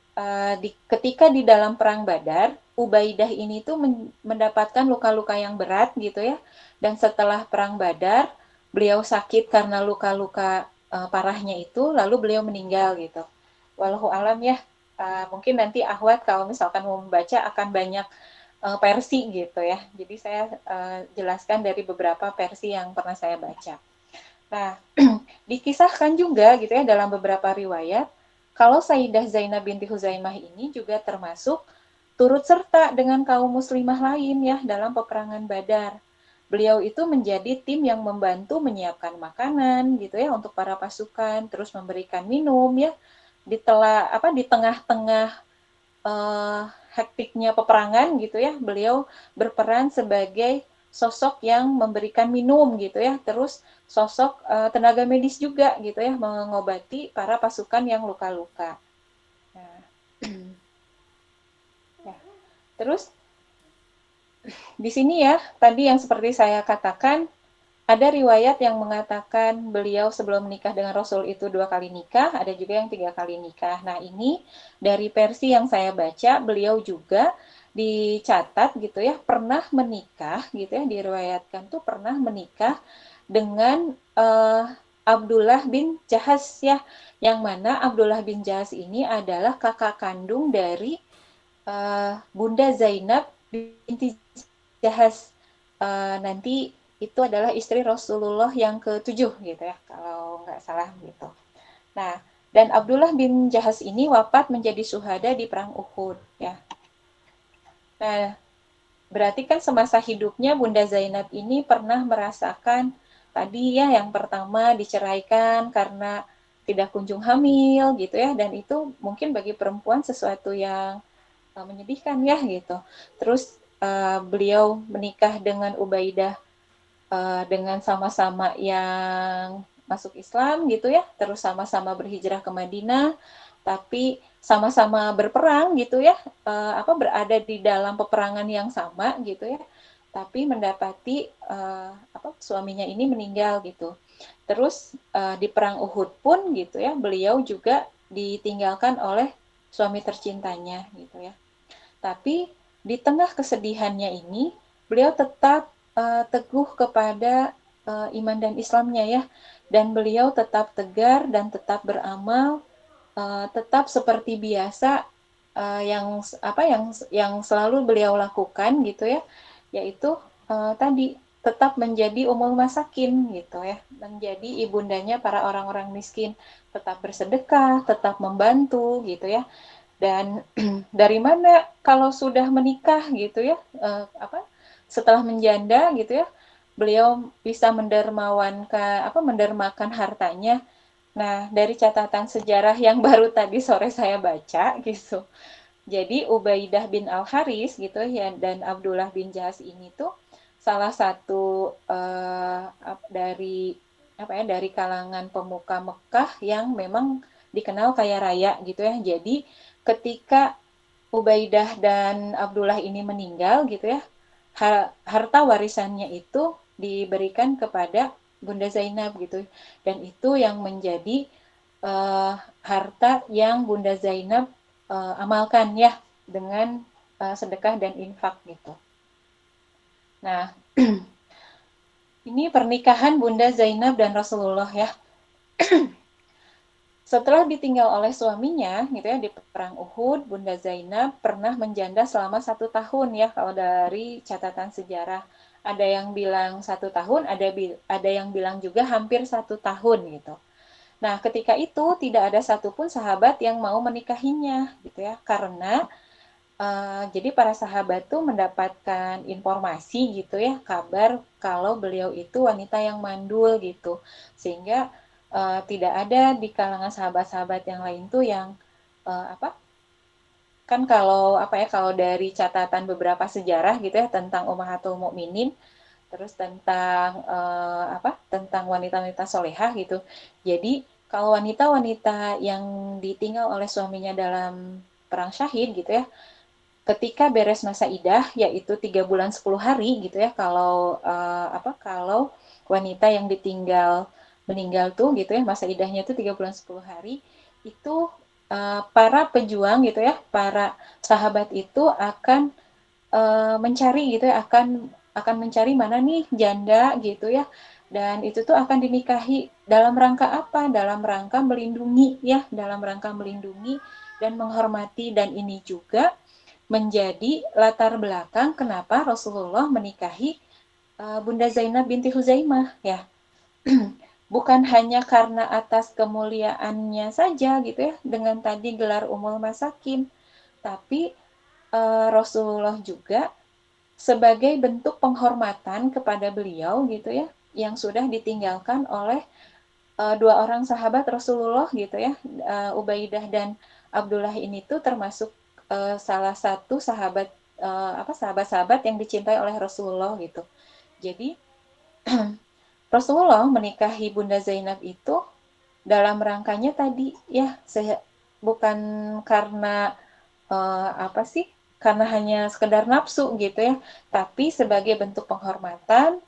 Speaker 3: ketika di dalam perang Badar, Ubaidah ini tuh mendapatkan luka-luka yang berat gitu ya. Dan setelah perang Badar, beliau sakit karena luka-luka parahnya itu, lalu beliau meninggal gitu. Wallahu alam ya. Mungkin nanti Ahwat kalau misalkan mau membaca akan banyak versi gitu ya. Jadi saya jelaskan dari beberapa versi yang pernah saya baca. Nah, dikisahkan juga gitu ya dalam beberapa riwayat, kalau Sayyidah Zainab binti Huzaimah ini juga termasuk turut serta dengan kaum muslimah lain ya dalam peperangan Badar. Beliau itu menjadi tim yang membantu menyiapkan makanan gitu ya untuk para pasukan, terus memberikan minum ya di tengah-tengah hektiknya peperangan gitu ya. Beliau berperan sebagai sosok yang memberikan minum gitu ya, terus sosok tenaga medis juga gitu ya, mengobati para pasukan yang luka-luka. Nah, Terus di sini ya, tadi yang seperti saya katakan, ada riwayat yang mengatakan beliau sebelum menikah dengan Rasul itu 2 kali nikah, ada juga yang 3 kali nikah. Nah ini dari versi yang saya baca, beliau juga dicatat gitu ya, pernah menikah gitu ya, diriwayatkan tuh pernah menikah dengan Abdullah bin Jahaz ya, yang mana Abdullah bin Jahaz ini adalah kakak kandung dari Bunda Zainab binti Jahaz. Nanti itu adalah istri Rasulullah yang ke-7 gitu ya, kalau nggak salah gitu. Nah, dan Abdullah bin Jahaz ini wafat menjadi syuhada di perang Uhud ya. Nah, berarti kan semasa hidupnya Bunda Zainab ini pernah merasakan tadi ya, yang pertama diceraikan karena tidak kunjung hamil gitu ya, dan itu mungkin bagi perempuan sesuatu yang menyedihkan ya gitu. Terus beliau menikah dengan Ubaidah dengan sama-sama yang masuk Islam gitu ya, terus sama-sama berhijrah ke Madinah, tapi sama-sama berperang gitu ya, berada di dalam peperangan yang sama gitu ya, tapi mendapati suaminya ini meninggal gitu. Terus di perang Uhud pun gitu ya, beliau juga ditinggalkan oleh suami tercintanya gitu ya. Tapi di tengah kesedihannya ini, beliau tetap teguh kepada iman dan Islamnya ya, dan beliau tetap tegar dan tetap beramal, tetap seperti biasa yang selalu beliau lakukan gitu ya, yaitu tadi tetap menjadi umul masakin gitu ya, menjadi ibundanya para orang-orang miskin, tetap bersedekah, tetap membantu gitu ya. Dan dari mana kalau sudah menikah gitu ya, setelah menjanda gitu ya, beliau bisa mendermakan hartanya. Nah, dari catatan sejarah yang baru tadi sore saya baca gitu. Jadi Ubaidah bin Al-Haris gitu ya, dan Abdullah bin Jahaz ini tuh salah satu dari kalangan pemuka Mekah yang memang dikenal kaya raya gitu ya. Jadi ketika Ubaidah dan Abdullah ini meninggal gitu ya, harta warisannya itu diberikan kepada Bunda Zainab gitu, dan itu yang menjadi harta yang Bunda Zainab amalkan ya dengan sedekah dan infak gitu. Nah, ini pernikahan Bunda Zainab dan Rasulullah ya. Setelah ditinggal oleh suaminya gitu ya di perang Uhud, Bunda Zainab pernah menjanda selama 1 tahun ya, kalau dari catatan sejarah. Ada yang bilang 1 tahun, ada yang bilang juga hampir 1 tahun gitu. Nah, ketika itu tidak ada satupun sahabat yang mau menikahinya gitu ya, karena jadi para sahabat tuh mendapatkan informasi gitu ya, kabar kalau beliau itu wanita yang mandul gitu, sehingga tidak ada di kalangan sahabat-sahabat yang lain tuh yang kan kalau dari catatan beberapa sejarah gitu ya tentang Ummahatul Mukminin, terus tentang wanita-wanita solehah gitu. Jadi kalau wanita-wanita yang ditinggal oleh suaminya dalam perang syahid gitu ya, ketika beres masa idah, yaitu 3 bulan 10 hari gitu ya, kalau wanita yang ditinggal meninggal tuh gitu ya, masa idahnya itu 3 bulan 10 hari, itu para pejuang gitu ya, para sahabat itu akan mencari gitu ya, akan mencari mana nih janda gitu ya, dan itu tuh akan dinikahi dalam rangka apa? Dalam rangka melindungi ya, dalam rangka melindungi dan menghormati, dan ini juga menjadi latar belakang kenapa Rasulullah menikahi Bunda Zainab binti Huzaimah ya. Bukan hanya karena atas kemuliaannya saja gitu ya, dengan tadi gelar Ummul Masakin, tapi Rasulullah juga sebagai bentuk penghormatan kepada beliau gitu ya, yang sudah ditinggalkan oleh 2 orang sahabat Rasulullah gitu ya. Ubaidah dan Abdullah ini tuh termasuk salah satu sahabat-sahabat yang dicintai oleh Rasulullah gitu. Jadi Rasulullah menikahi Bunda Zainab itu dalam rangkanya tadi ya, bukan karena karena hanya sekedar nafsu gitu ya, tapi sebagai bentuk penghormatan,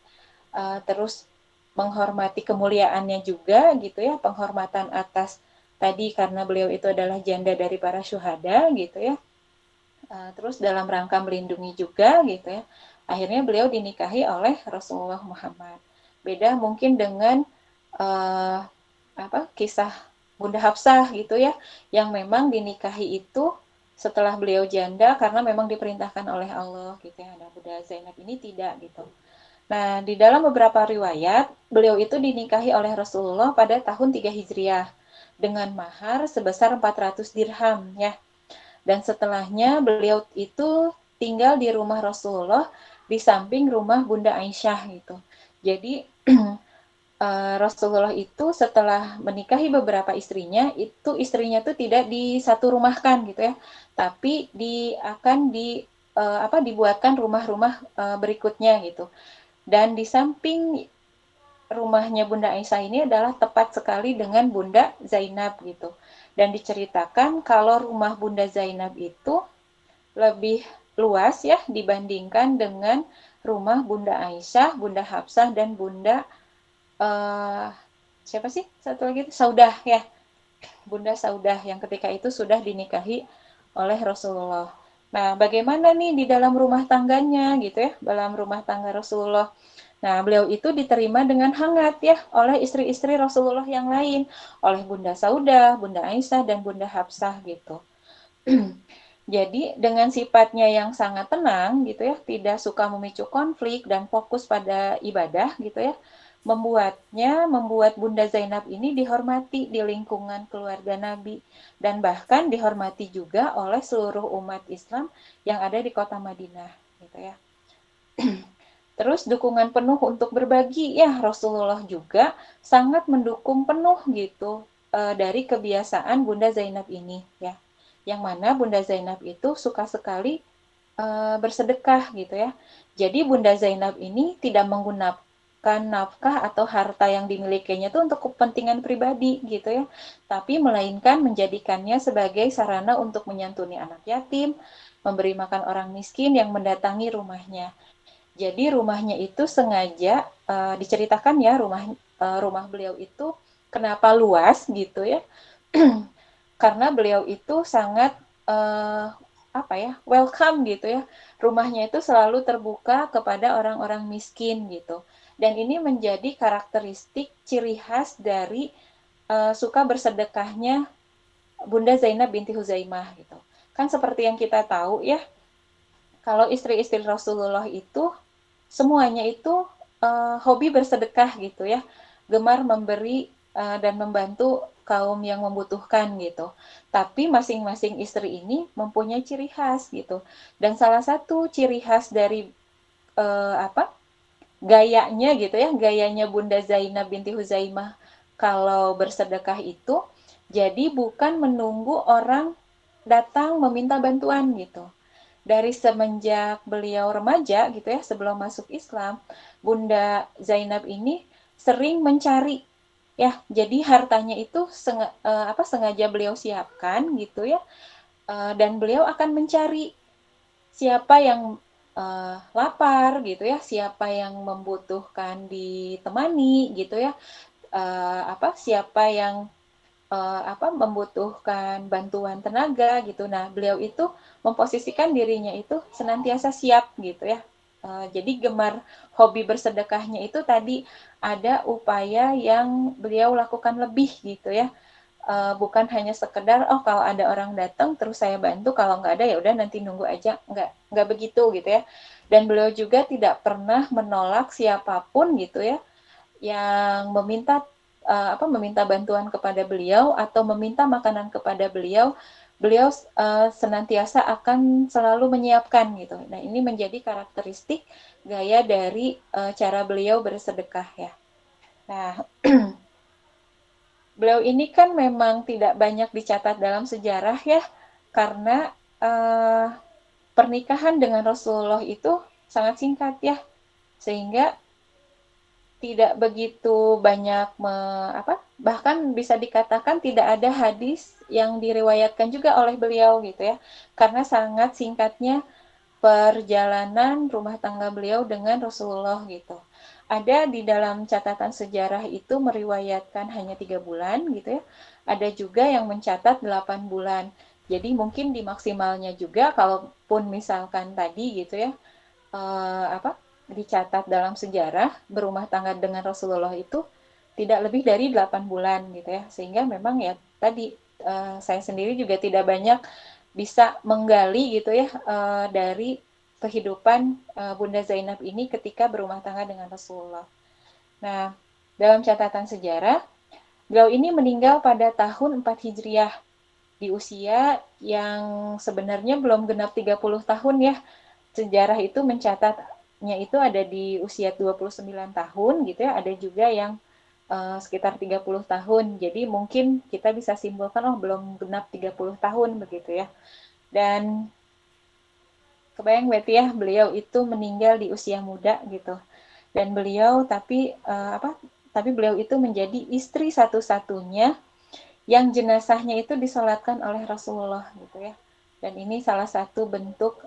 Speaker 3: terus menghormati kemuliaannya juga gitu ya, penghormatan atas tadi karena beliau itu adalah janda dari para syuhada gitu ya. Terus dalam rangka melindungi juga gitu ya, akhirnya beliau dinikahi oleh Rasulullah Muhammad. Beda mungkin dengan kisah Bunda Hafsah gitu ya, yang memang dinikahi itu setelah beliau janda karena memang diperintahkan oleh Allah gitu ya. Nah, Bunda Zainab ini tidak gitu. Nah, di dalam beberapa riwayat, beliau itu dinikahi oleh Rasulullah pada tahun 3 Hijriah dengan mahar sebesar 400 dirham ya. Dan setelahnya beliau itu tinggal di rumah Rasulullah di samping rumah Bunda Aisyah gitu. Jadi Rasulullah itu setelah menikahi beberapa istrinya, itu istrinya tuh tidak di satu rumahkan gitu ya, tapi akan dibuatkan rumah-rumah berikutnya gitu. Dan di samping rumahnya Bunda Aisyah ini adalah tepat sekali dengan Bunda Zainab gitu. Dan diceritakan kalau rumah Bunda Zainab itu lebih luas ya dibandingkan dengan rumah Bunda Aisyah, Bunda Hafsah, dan Bunda siapa sih satu lagi itu Saudah ya, Bunda Saudah yang ketika itu sudah dinikahi oleh Rasulullah. Nah, bagaimana nih di dalam rumah tangganya gitu ya, dalam rumah tangga Rasulullah. Nah, beliau itu diterima dengan hangat ya oleh istri-istri Rasulullah yang lain, oleh Bunda Saudah, Bunda Aisyah, dan Bunda Hafsah gitu. Jadi dengan sifatnya yang sangat tenang gitu ya, tidak suka memicu konflik dan fokus pada ibadah gitu ya, membuat Bunda Zainab ini dihormati di lingkungan keluarga Nabi dan bahkan dihormati juga oleh seluruh umat Islam yang ada di kota Madinah gitu ya. Terus dukungan penuh untuk berbagi ya, Rasulullah juga sangat mendukung penuh gitu dari kebiasaan Bunda Zainab ini ya. Yang mana Bunda Zainab itu suka sekali bersedekah gitu ya. Jadi Bunda Zainab ini tidak menggunakan nafkah atau harta yang dimilikinya itu untuk kepentingan pribadi gitu ya, tapi melainkan menjadikannya sebagai sarana untuk menyantuni anak yatim, memberi makan orang miskin yang mendatangi rumahnya. Jadi rumahnya itu sengaja diceritakan ya, rumah beliau itu kenapa luas gitu ya, karena beliau itu sangat welcome gitu ya. Rumahnya itu selalu terbuka kepada orang-orang miskin gitu. Dan ini menjadi karakteristik ciri khas dari suka bersedekahnya Bunda Zainab binti Huzaimah gitu. Kan seperti yang kita tahu ya, kalau istri-istri Rasulullah itu semuanya itu hobi bersedekah gitu ya, gemar memberi dan membantu kaum yang membutuhkan gitu. Tapi masing-masing istri ini mempunyai ciri khas gitu. Dan salah satu ciri khas dari gayanya gitu ya, gayanya Bunda Zainab binti Huzaimah kalau bersedekah itu, jadi bukan menunggu orang datang meminta bantuan gitu. Dari semenjak beliau remaja gitu ya, sebelum masuk Islam, Bunda Zainab ini sering mencari ya, jadi hartanya itu sengaja beliau siapkan gitu ya, dan beliau akan mencari siapa yang lapar gitu ya, siapa yang membutuhkan ditemani gitu ya, siapa yang membutuhkan bantuan tenaga gitu. Nah, beliau itu memposisikan dirinya itu senantiasa siap gitu ya. Jadi gemar hobi bersedekahnya itu tadi ada upaya yang beliau lakukan lebih gitu ya. Bukan hanya sekedar kalau ada orang datang terus saya bantu, kalau nggak ada ya udah nanti nunggu aja, nggak begitu gitu ya. Dan beliau juga tidak pernah menolak siapapun gitu ya yang meminta bantuan kepada beliau atau meminta makanan kepada beliau, beliau senantiasa akan selalu menyiapkan gitu. Nah, ini menjadi karakteristik gaya dari cara beliau bersedekah ya. Nah, beliau ini kan memang tidak banyak dicatat dalam sejarah ya, karena pernikahan dengan Rasulullah itu sangat singkat ya, sehingga tidak begitu banyak bahkan bisa dikatakan tidak ada hadis yang diriwayatkan juga oleh beliau gitu ya, karena sangat singkatnya perjalanan rumah tangga beliau dengan Rasulullah gitu. Ada di dalam catatan sejarah itu meriwayatkan hanya 3 bulan gitu ya. Ada juga yang mencatat 8 bulan. Jadi mungkin di maksimalnya juga, kalaupun misalkan tadi gitu ya, dicatat dalam sejarah berumah tangga dengan Rasulullah itu tidak lebih dari 8 bulan gitu ya. Sehingga memang ya tadi saya sendiri juga tidak banyak bisa menggali gitu ya dari kehidupan Bunda Zainab ini ketika berumah tangga dengan Rasulullah. Nah, dalam catatan sejarah, beliau ini meninggal pada tahun 4 Hijriah di usia yang sebenarnya belum genap 30 tahun ya. Sejarah itu mencatatnya itu ada di usia 29 tahun gitu ya, ada juga yang sekitar 30 tahun. Jadi mungkin kita bisa simpulkan belum genap 30 tahun begitu ya. Dan kebayang berarti ya, beliau itu meninggal di usia muda gitu. Dan beliau tapi beliau itu menjadi istri satu-satunya yang jenazahnya itu disolatkan oleh Rasulullah gitu ya. Dan ini salah satu bentuk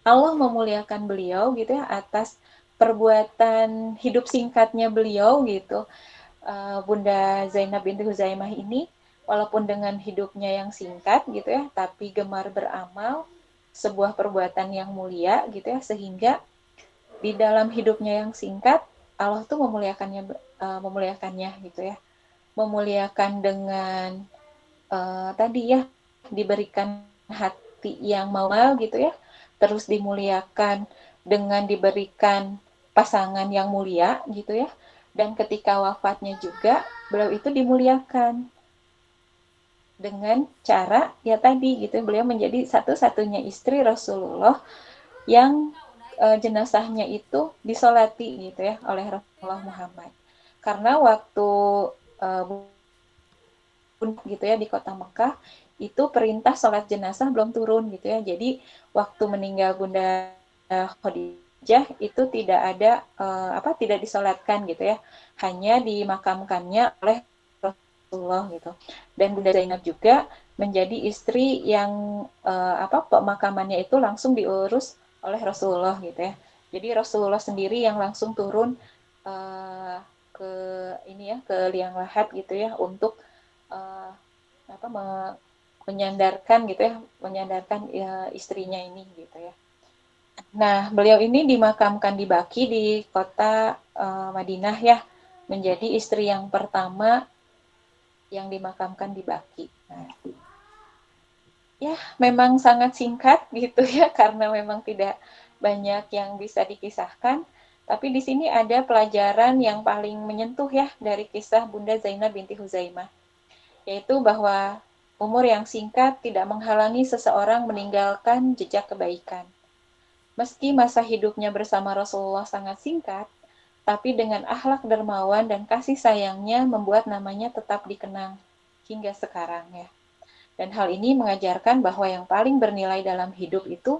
Speaker 3: Allah memuliakan beliau gitu ya atas perbuatan hidup singkatnya beliau gitu. Bunda Zainab binti Huzaimah ini walaupun dengan hidupnya yang singkat gitu ya, tapi gemar beramal, sebuah perbuatan yang mulia gitu ya, sehingga di dalam hidupnya yang singkat Allah tuh memuliakannya gitu ya. Memuliakan dengan tadi ya, diberikan hati yang mawar gitu ya, terus dimuliakan dengan diberikan pasangan yang mulia gitu ya, dan ketika wafatnya juga beliau itu dimuliakan dengan cara ya tadi gitu, beliau menjadi satu-satunya istri Rasulullah yang jenazahnya itu disolati gitu ya oleh Rasulullah Muhammad. Karena waktu gitu ya di kota Mekah itu perintah sholat jenazah belum turun gitu ya. Jadi waktu meninggal Bunda Khadijah itu tidak ada tidak disolatkan gitu ya. Hanya dimakamkannya oleh Rasulullah gitu. Dan Bunda Zainab juga menjadi istri yang pemakamannya itu langsung diurus oleh Rasulullah gitu ya. Jadi Rasulullah sendiri yang langsung turun ke liang lahat gitu ya untuk menyandarkan istrinya ini gitu ya. Nah, beliau ini dimakamkan di Baqi di kota Madinah ya, menjadi istri yang pertama yang dimakamkan di Baqi. Nah, ya memang sangat singkat gitu ya, karena memang tidak banyak yang bisa dikisahkan. Tapi di sini ada pelajaran yang paling menyentuh ya dari kisah Bunda Zainab binti Huzaimah, yaitu bahwa umur yang singkat tidak menghalangi seseorang meninggalkan jejak kebaikan. Meski masa hidupnya bersama Rasulullah sangat singkat, tapi dengan akhlak dermawan dan kasih sayangnya membuat namanya tetap dikenang hingga sekarang ya. Dan hal ini mengajarkan bahwa yang paling bernilai dalam hidup itu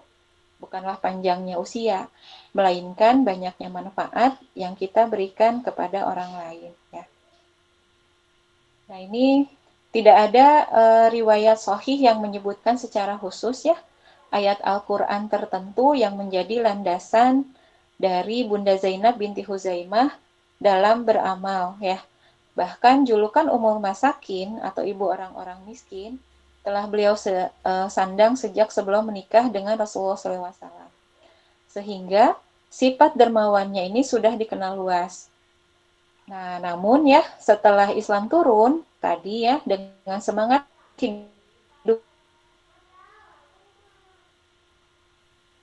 Speaker 3: bukanlah panjangnya usia, melainkan banyaknya manfaat yang kita berikan kepada orang lain ya. Nah, ini tidak ada riwayat sahih yang menyebutkan secara khusus ya ayat Al-Quran tertentu yang menjadi landasan dari Bunda Zainab binti Huzaimah dalam beramal ya. Bahkan julukan Ummul Masakin atau ibu orang-orang miskin telah beliau sandang sejak sebelum menikah dengan Rasulullah SAW. Sehingga sifat dermawannya ini sudah dikenal luas. Nah, namun ya setelah Islam turun tadi ya, dengan semangat hidup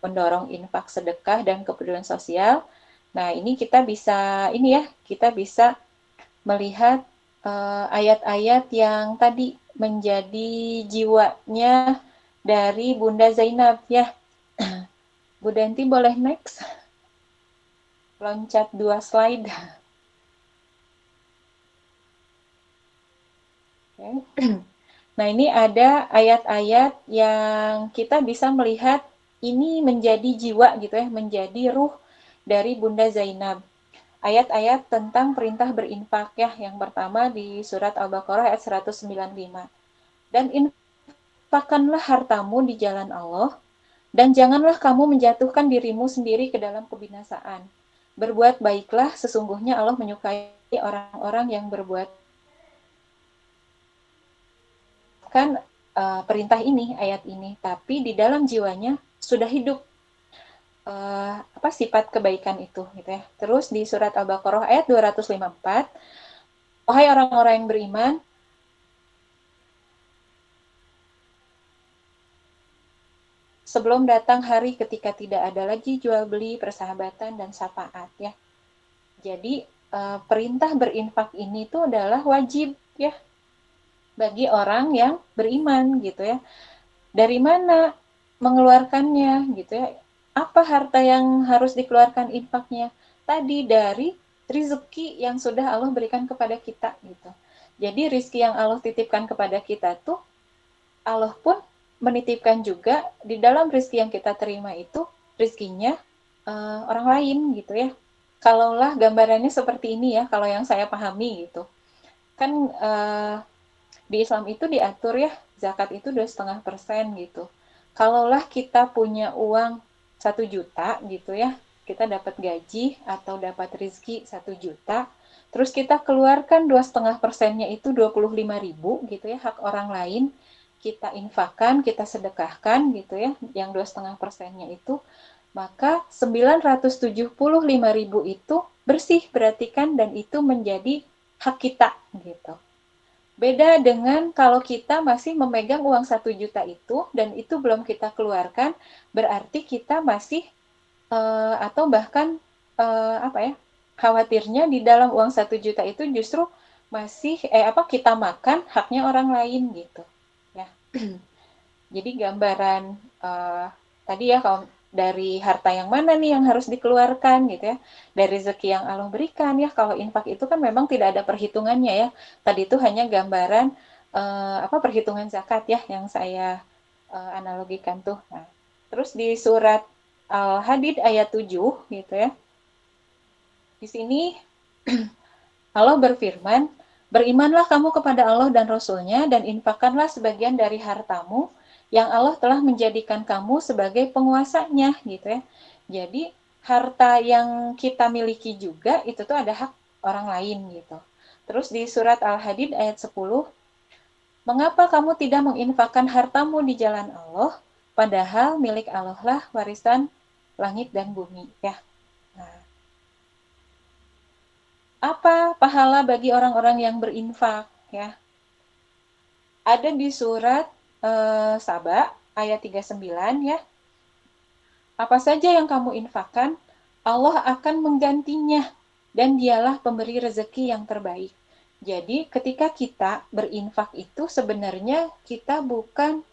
Speaker 3: mendorong infak, sedekah, dan kepedulian sosial. Nah, ini kita bisa melihat ayat-ayat yang tadi menjadi jiwanya dari Bunda Zainab ya. Bu Denti boleh next? Loncat 2 slide. Nah, ini ada ayat-ayat yang kita bisa melihat ini menjadi jiwa gitu ya, menjadi ruh dari Bunda Zainab. ayat-ayat tentang perintah berinfak ya. Yang pertama di surat Al-Baqarah ayat 195. Dan infakkanlah hartamu di jalan Allah, dan janganlah kamu menjatuhkan dirimu sendiri ke dalam kebinasaan. Berbuat baiklah, sesungguhnya Allah menyukai orang-orang yang berbuat. Kan perintah ini, ayat ini, tapi di dalam jiwanya sudah hidup sifat kebaikan itu gitu ya. Terus di surat Al-Baqarah ayat 254, wahai orang-orang yang beriman, sebelum datang hari ketika tidak ada lagi jual beli, persahabatan dan syafaat ya. Jadi perintah berinfak ini itu adalah wajib ya bagi orang yang beriman gitu ya. Dari mana mengeluarkannya gitu ya? Apa harta yang harus dikeluarkan infaknya? Tadi dari rezeki yang sudah Allah berikan kepada kita gitu. Jadi rezeki yang Allah titipkan kepada kita tuh Allah pun menitipkan juga di dalam rezeki yang kita terima itu rezekinya orang lain gitu ya. Kalaulah gambarannya seperti ini ya, kalau yang saya pahami gitu. Kan di Islam itu diatur ya, zakat itu 2,5% gitu. Kalaulah kita punya uang 1 juta gitu ya, kita dapat gaji atau dapat rezeki 1 juta, terus kita keluarkan 2,5%-nya itu 25.000 gitu ya, hak orang lain, kita infakkan, kita sedekahkan gitu ya, yang 2,5%-nya itu, maka 975.000 itu bersih berarti kan, dan itu menjadi hak kita gitu. Beda dengan kalau kita masih memegang uang 1 juta itu dan itu belum kita keluarkan, berarti kita masih atau bahkan khawatirnya di dalam uang 1 juta itu justru masih kita makan haknya orang lain gitu ya. Jadi gambaran tadi ya, kalau dari harta yang mana nih yang harus dikeluarkan gitu ya, dari rezeki yang Allah berikan ya. Kalau infak itu kan memang tidak ada perhitungannya ya, tadi itu hanya gambaran perhitungan zakat ya yang saya analogikan tuh. Nah, terus di surat Al-Hadid ayat 7 gitu ya, di sini Allah berfirman, berimanlah kamu kepada Allah dan Rasul-Nya dan infakkanlah sebagian dari hartamu yang Allah telah menjadikan kamu sebagai penguasanya gitu ya. Jadi harta yang kita miliki juga itu tuh ada hak orang lain gitu. Terus di surat Al-Hadid ayat 10, mengapa kamu tidak menginfakkan hartamu di jalan Allah, padahal milik Allah lah warisan langit dan bumi ya. Nah, apa pahala bagi orang-orang yang berinfak ya? Ada di surat Saba ayat 39 ya. Apa saja yang kamu infakkan, Allah akan menggantinya dan dialah pemberi rezeki yang terbaik. Jadi ketika kita berinfak itu sebenarnya kita bukan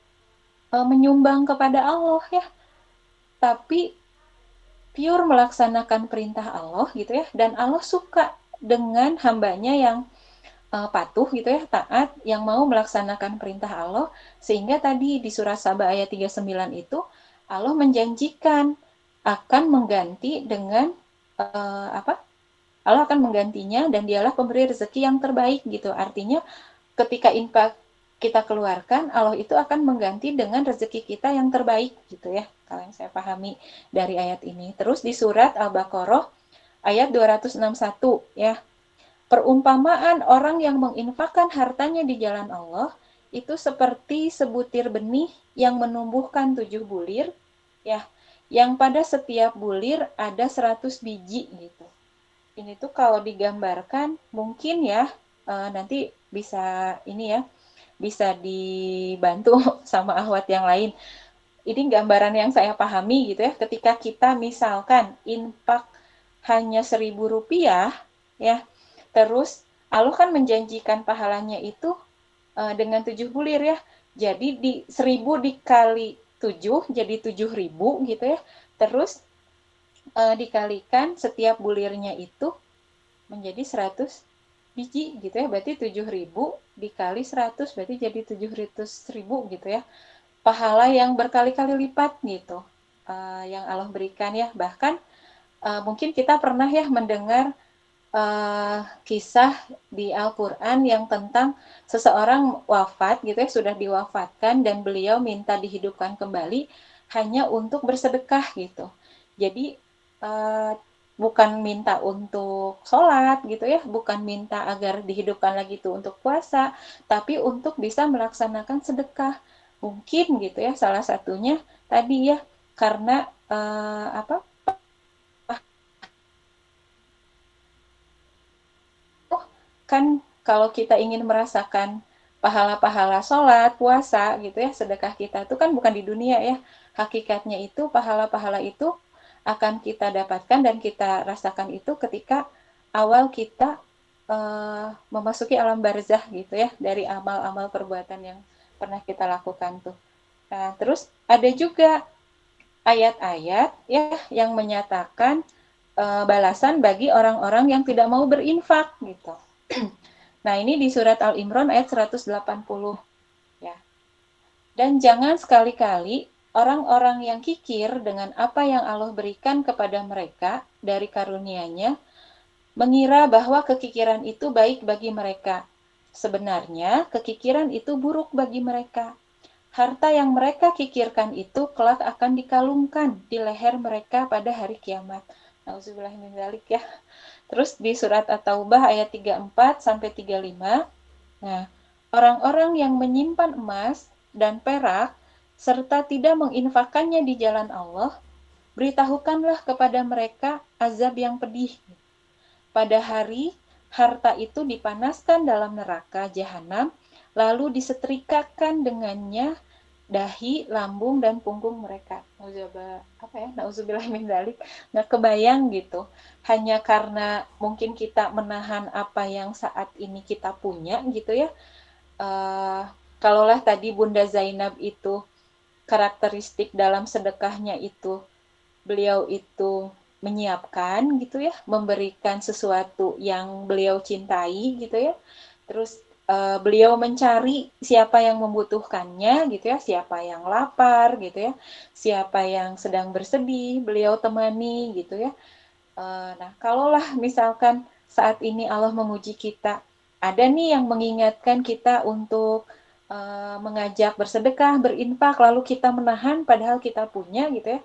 Speaker 3: menyumbang kepada Allah ya, tapi pure melaksanakan perintah Allah gitu ya, dan Allah suka dengan hambanya yang patuh gitu ya, taat, yang mau melaksanakan perintah Allah. Sehingga tadi di surat Saba ayat 39 itu Allah menjanjikan akan mengganti dengan Allah akan menggantinya dan dialah pemberi rezeki yang terbaik gitu. Artinya ketika infak kita keluarkan, Allah itu akan mengganti dengan rezeki kita yang terbaik gitu ya, kalau yang saya pahami dari ayat ini. Terus di surat Al-Baqarah ayat 261 ya, perumpamaan orang yang menginfakkan hartanya di jalan Allah itu seperti sebutir benih yang menumbuhkan 7 bulir ya, yang pada setiap bulir ada 100 biji gitu. Ini tuh kalau digambarkan mungkin ya nanti bisa ini ya, bisa dibantu sama ahwat yang lain. Ini gambaran yang saya pahami gitu ya, ketika kita misalkan infak hanya Rp1.000 ya, terus Allah kan menjanjikan pahalanya itu dengan 7 bulir ya. Jadi di 1.000 dikali 7 jadi 7.000 gitu ya. Terus dikalikan setiap bulirnya itu menjadi 100 biji gitu ya. Berarti 7.000 dikali 100 berarti jadi 700.000 gitu ya. Pahala yang berkali-kali lipat gitu yang Allah berikan ya. Bahkan mungkin kita pernah ya mendengar kisah di Al-Quran yang tentang seseorang wafat gitu ya, sudah diwafatkan dan beliau minta dihidupkan kembali hanya untuk bersedekah gitu. Jadi bukan minta untuk sholat gitu ya, bukan minta agar dihidupkan lagi itu untuk puasa, tapi untuk bisa melaksanakan sedekah. Mungkin gitu ya, salah satunya tadi ya, karena kan kalau kita ingin merasakan pahala-pahala sholat, puasa gitu ya, sedekah kita itu kan bukan di dunia ya. Hakikatnya itu pahala-pahala itu akan kita dapatkan dan kita rasakan itu ketika awal kita memasuki alam barzah gitu ya, dari amal-amal perbuatan yang pernah kita lakukan tuh. Nah, terus ada juga ayat-ayat ya yang menyatakan balasan bagi orang-orang yang tidak mau berinfak gitu. Nah, ini di surat Al-Imran ayat 180 ya. Dan jangan sekali-kali orang-orang yang kikir dengan apa yang Allah berikan kepada mereka dari karunia-Nya mengira bahwa kekikiran itu baik bagi mereka. Sebenarnya kekikiran itu buruk bagi mereka. Harta yang mereka kikirkan itu kelak akan dikalungkan di leher mereka pada hari kiamat. Nauzubillah min dzalik ya. Terus di surat At-Taubah ayat 34 sampai 35. Nah, orang-orang yang menyimpan emas dan perak serta tidak menginfakkannya di jalan Allah, beritahukanlah kepada mereka azab yang pedih. Pada hari harta itu dipanaskan dalam neraka jahanam, lalu disetrikakan dengannya dahi, lambung, dan punggung mereka. Nauzubillah min dzalik. Nggak kebayang gitu. Hanya karena mungkin kita menahan apa yang saat ini kita punya gitu ya. Kalaulah tadi Bunda Zainab itu karakteristik dalam sedekahnya itu beliau itu menyiapkan gitu ya, memberikan sesuatu yang beliau cintai gitu ya. Terus beliau mencari siapa yang membutuhkannya gitu ya, siapa yang lapar gitu ya, siapa yang sedang bersedih, beliau temani gitu ya. Nah, kalaulah misalkan saat ini Allah menguji kita, ada nih yang mengingatkan kita untuk mengajak bersedekah, berinfak, lalu kita menahan padahal kita punya gitu ya.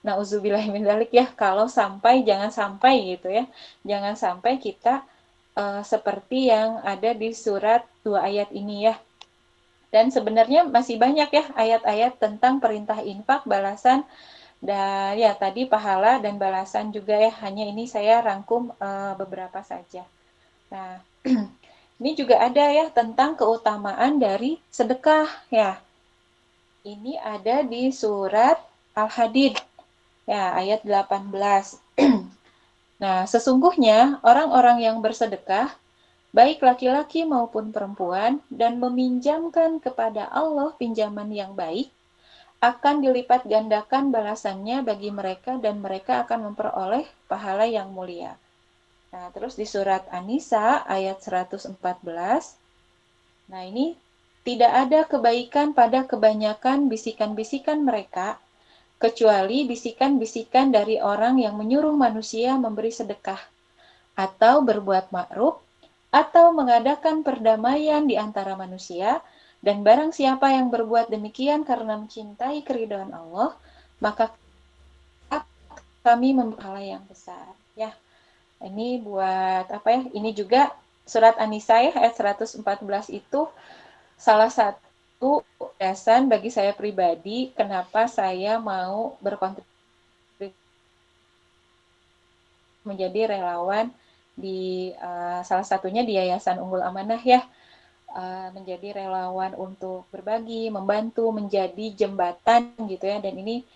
Speaker 3: Nauzubillah min dzalik ya, kalau sampai, jangan sampai gitu ya. Jangan sampai kita seperti yang ada di surat 2 ayat ini ya. Dan sebenarnya masih banyak ya ayat-ayat tentang perintah infak, balasan, dan ya tadi pahala dan balasan juga ya, hanya ini saya rangkum beberapa saja. Nah, ini juga ada ya tentang keutamaan dari sedekah ya. Ini ada di surat Al-Hadid ya ayat 18. Nah, sesungguhnya orang-orang yang bersedekah, baik laki-laki maupun perempuan, dan meminjamkan kepada Allah pinjaman yang baik, akan dilipat gandakan balasannya bagi mereka dan mereka akan memperoleh pahala yang mulia. Nah, terus di surat An-Nisa ayat 114. Nah, ini tidak ada kebaikan pada kebanyakan bisikan-bisikan mereka kecuali bisikan-bisikan dari orang yang menyuruh manusia memberi sedekah atau berbuat ma'ruf atau mengadakan perdamaian di antara manusia. Dan barang siapa yang berbuat demikian karena mencintai keridhaan Allah, maka kami memberi pahala yang besar. Ya, ini buat apa ya? Ini juga surat An-Nisa ya, ayat 114 itu salah satu dasar bagi saya pribadi kenapa saya mau berkontribusi menjadi relawan di salah satunya di Yayasan Unggul Amanah ya. Menjadi relawan untuk berbagi, membantu, menjadi jembatan gitu ya. Dan ini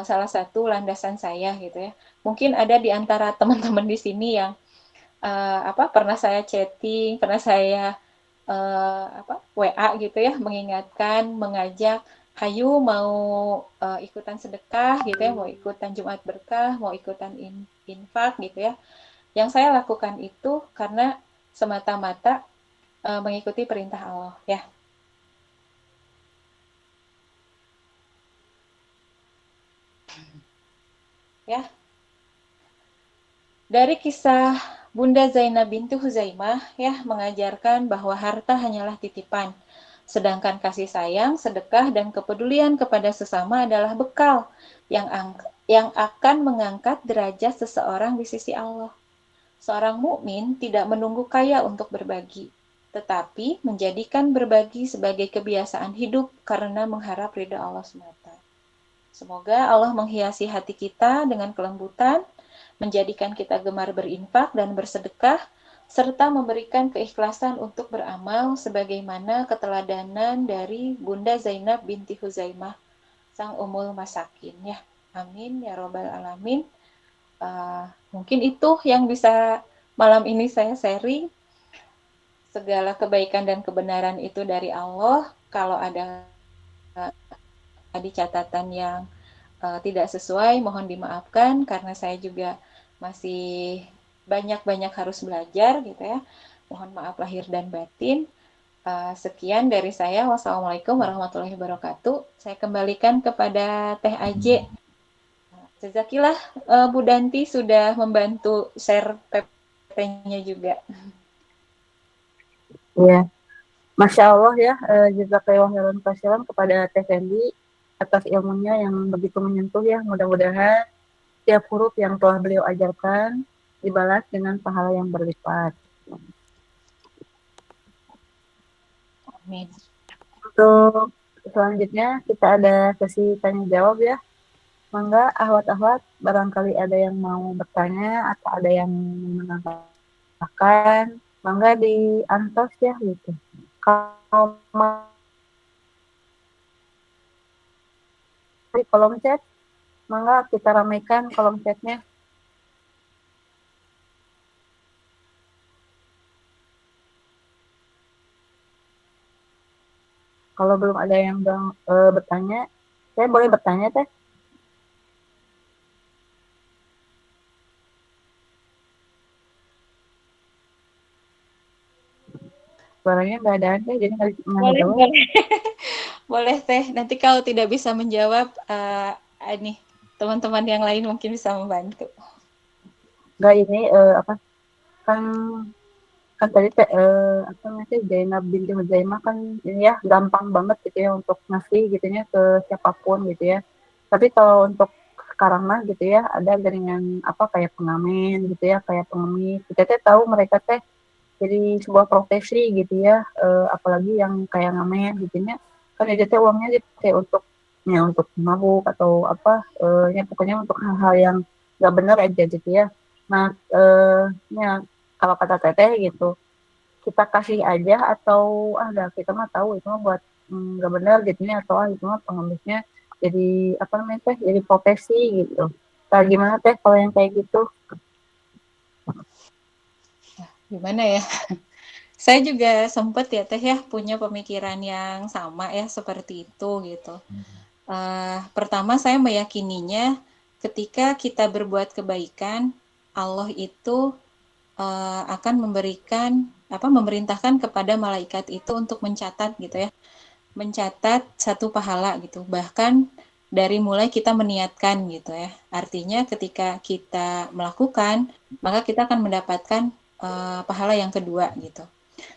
Speaker 3: salah satu landasan saya gitu ya. Mungkin ada di antara teman-teman di sini yang pernah saya chatting, pernah saya WA gitu ya, mengingatkan, mengajak, hayu mau ikutan sedekah gitu ya, mau ikutan Jumat Berkah, mau ikutan infak gitu ya. Yang saya lakukan itu karena semata-mata mengikuti perintah Allah ya. Ya. Dari kisah Bunda Zainab binti Huzaimah ya mengajarkan bahwa harta hanyalah titipan. Sedangkan kasih sayang, sedekah, dan kepedulian kepada sesama adalah bekal yang akan mengangkat derajat seseorang di sisi Allah. Seorang mukmin tidak menunggu kaya untuk berbagi, tetapi menjadikan berbagi sebagai kebiasaan hidup karena mengharap ridha Allah semata. Semoga Allah menghiasi hati kita dengan kelembutan, menjadikan kita gemar berinfak dan bersedekah, serta memberikan keikhlasan untuk beramal sebagaimana keteladanan dari Bunda Zainab binti Huzaimah, sang Ummul Masakin ya. Amin ya robbal alamin. Mungkin itu yang bisa malam ini saya sharing. Segala kebaikan dan kebenaran itu dari Allah. Kalau ada tadi catatan yang tidak sesuai, mohon dimaafkan karena saya juga masih banyak-banyak harus belajar gitu ya. Mohon maaf lahir dan batin. Sekian dari saya. Wassalamualaikum warahmatullahi wabarakatuh. Saya kembalikan kepada Teh Aje. Jazakillah Bu Danti sudah membantu share PPT-nya juga.
Speaker 4: Iya, Masya Allah ya, jazakallahu khairan katsiran kepada Teh Fendi atas ilmunya yang begitu menyentuh ya. Mudah-mudahan tiap huruf yang telah beliau ajarkan dibalas dengan pahala yang berlipat.
Speaker 3: Amin.
Speaker 4: Untuk selanjutnya kita ada sesi tanya jawab ya. Mangga ahwat-ahwat barangkali ada yang mau bertanya atau ada yang menambahkan, mangga diantos ya gitu. Kalau di kolom chat, mangga kita ramaikan kolom chatnya. Kalau belum ada yang bertanya, saya boleh bertanya Teh? Suaranya nggak ada Teh, jadi nggak
Speaker 3: Boleh,
Speaker 4: jawab.
Speaker 3: boleh. Boleh Teh. Nanti kalau tidak bisa menjawab, nih teman-teman yang lain mungkin bisa membantu.
Speaker 4: Nggak ini apa kan tadi apa namanya Zainab binti Huzaimah kan ini ya gampang banget gitu ya untuk ngasih gitu ya ke siapapun gitu ya. Tapi kalau untuk sekarang mah gitu ya ada jaringan apa kayak pengamen gitu ya kayak pengemis. Kita teh tahu mereka teh jadi sebuah profesi gitu ya, apalagi yang kayak ngamen gitu ya. Kan itu teh uangnya dipakai untuk ya untuk mabuk atau apa ya pokoknya untuk hal-hal yang nggak benar aja gitu ya. Nah, ya kalau kata teteh gitu kita kasih aja atau dah kita mah tahu itu mah buat nggak benar gitu ya atau itu mah pengemisnya jadi apa namanya teh jadi profesi gitu. Nah, gimana teh kalau yang kayak gitu?
Speaker 3: Gimana ya? Saya juga sempat ya Teh ya punya pemikiran yang sama ya seperti itu gitu. Pertama saya meyakininya ketika kita berbuat kebaikan, Allah itu akan memerintahkan kepada malaikat itu untuk mencatat gitu ya, mencatat satu pahala gitu. Bahkan dari mulai kita meniatkan gitu ya. Artinya ketika kita melakukan, maka kita akan mendapatkan pahala yang kedua gitu.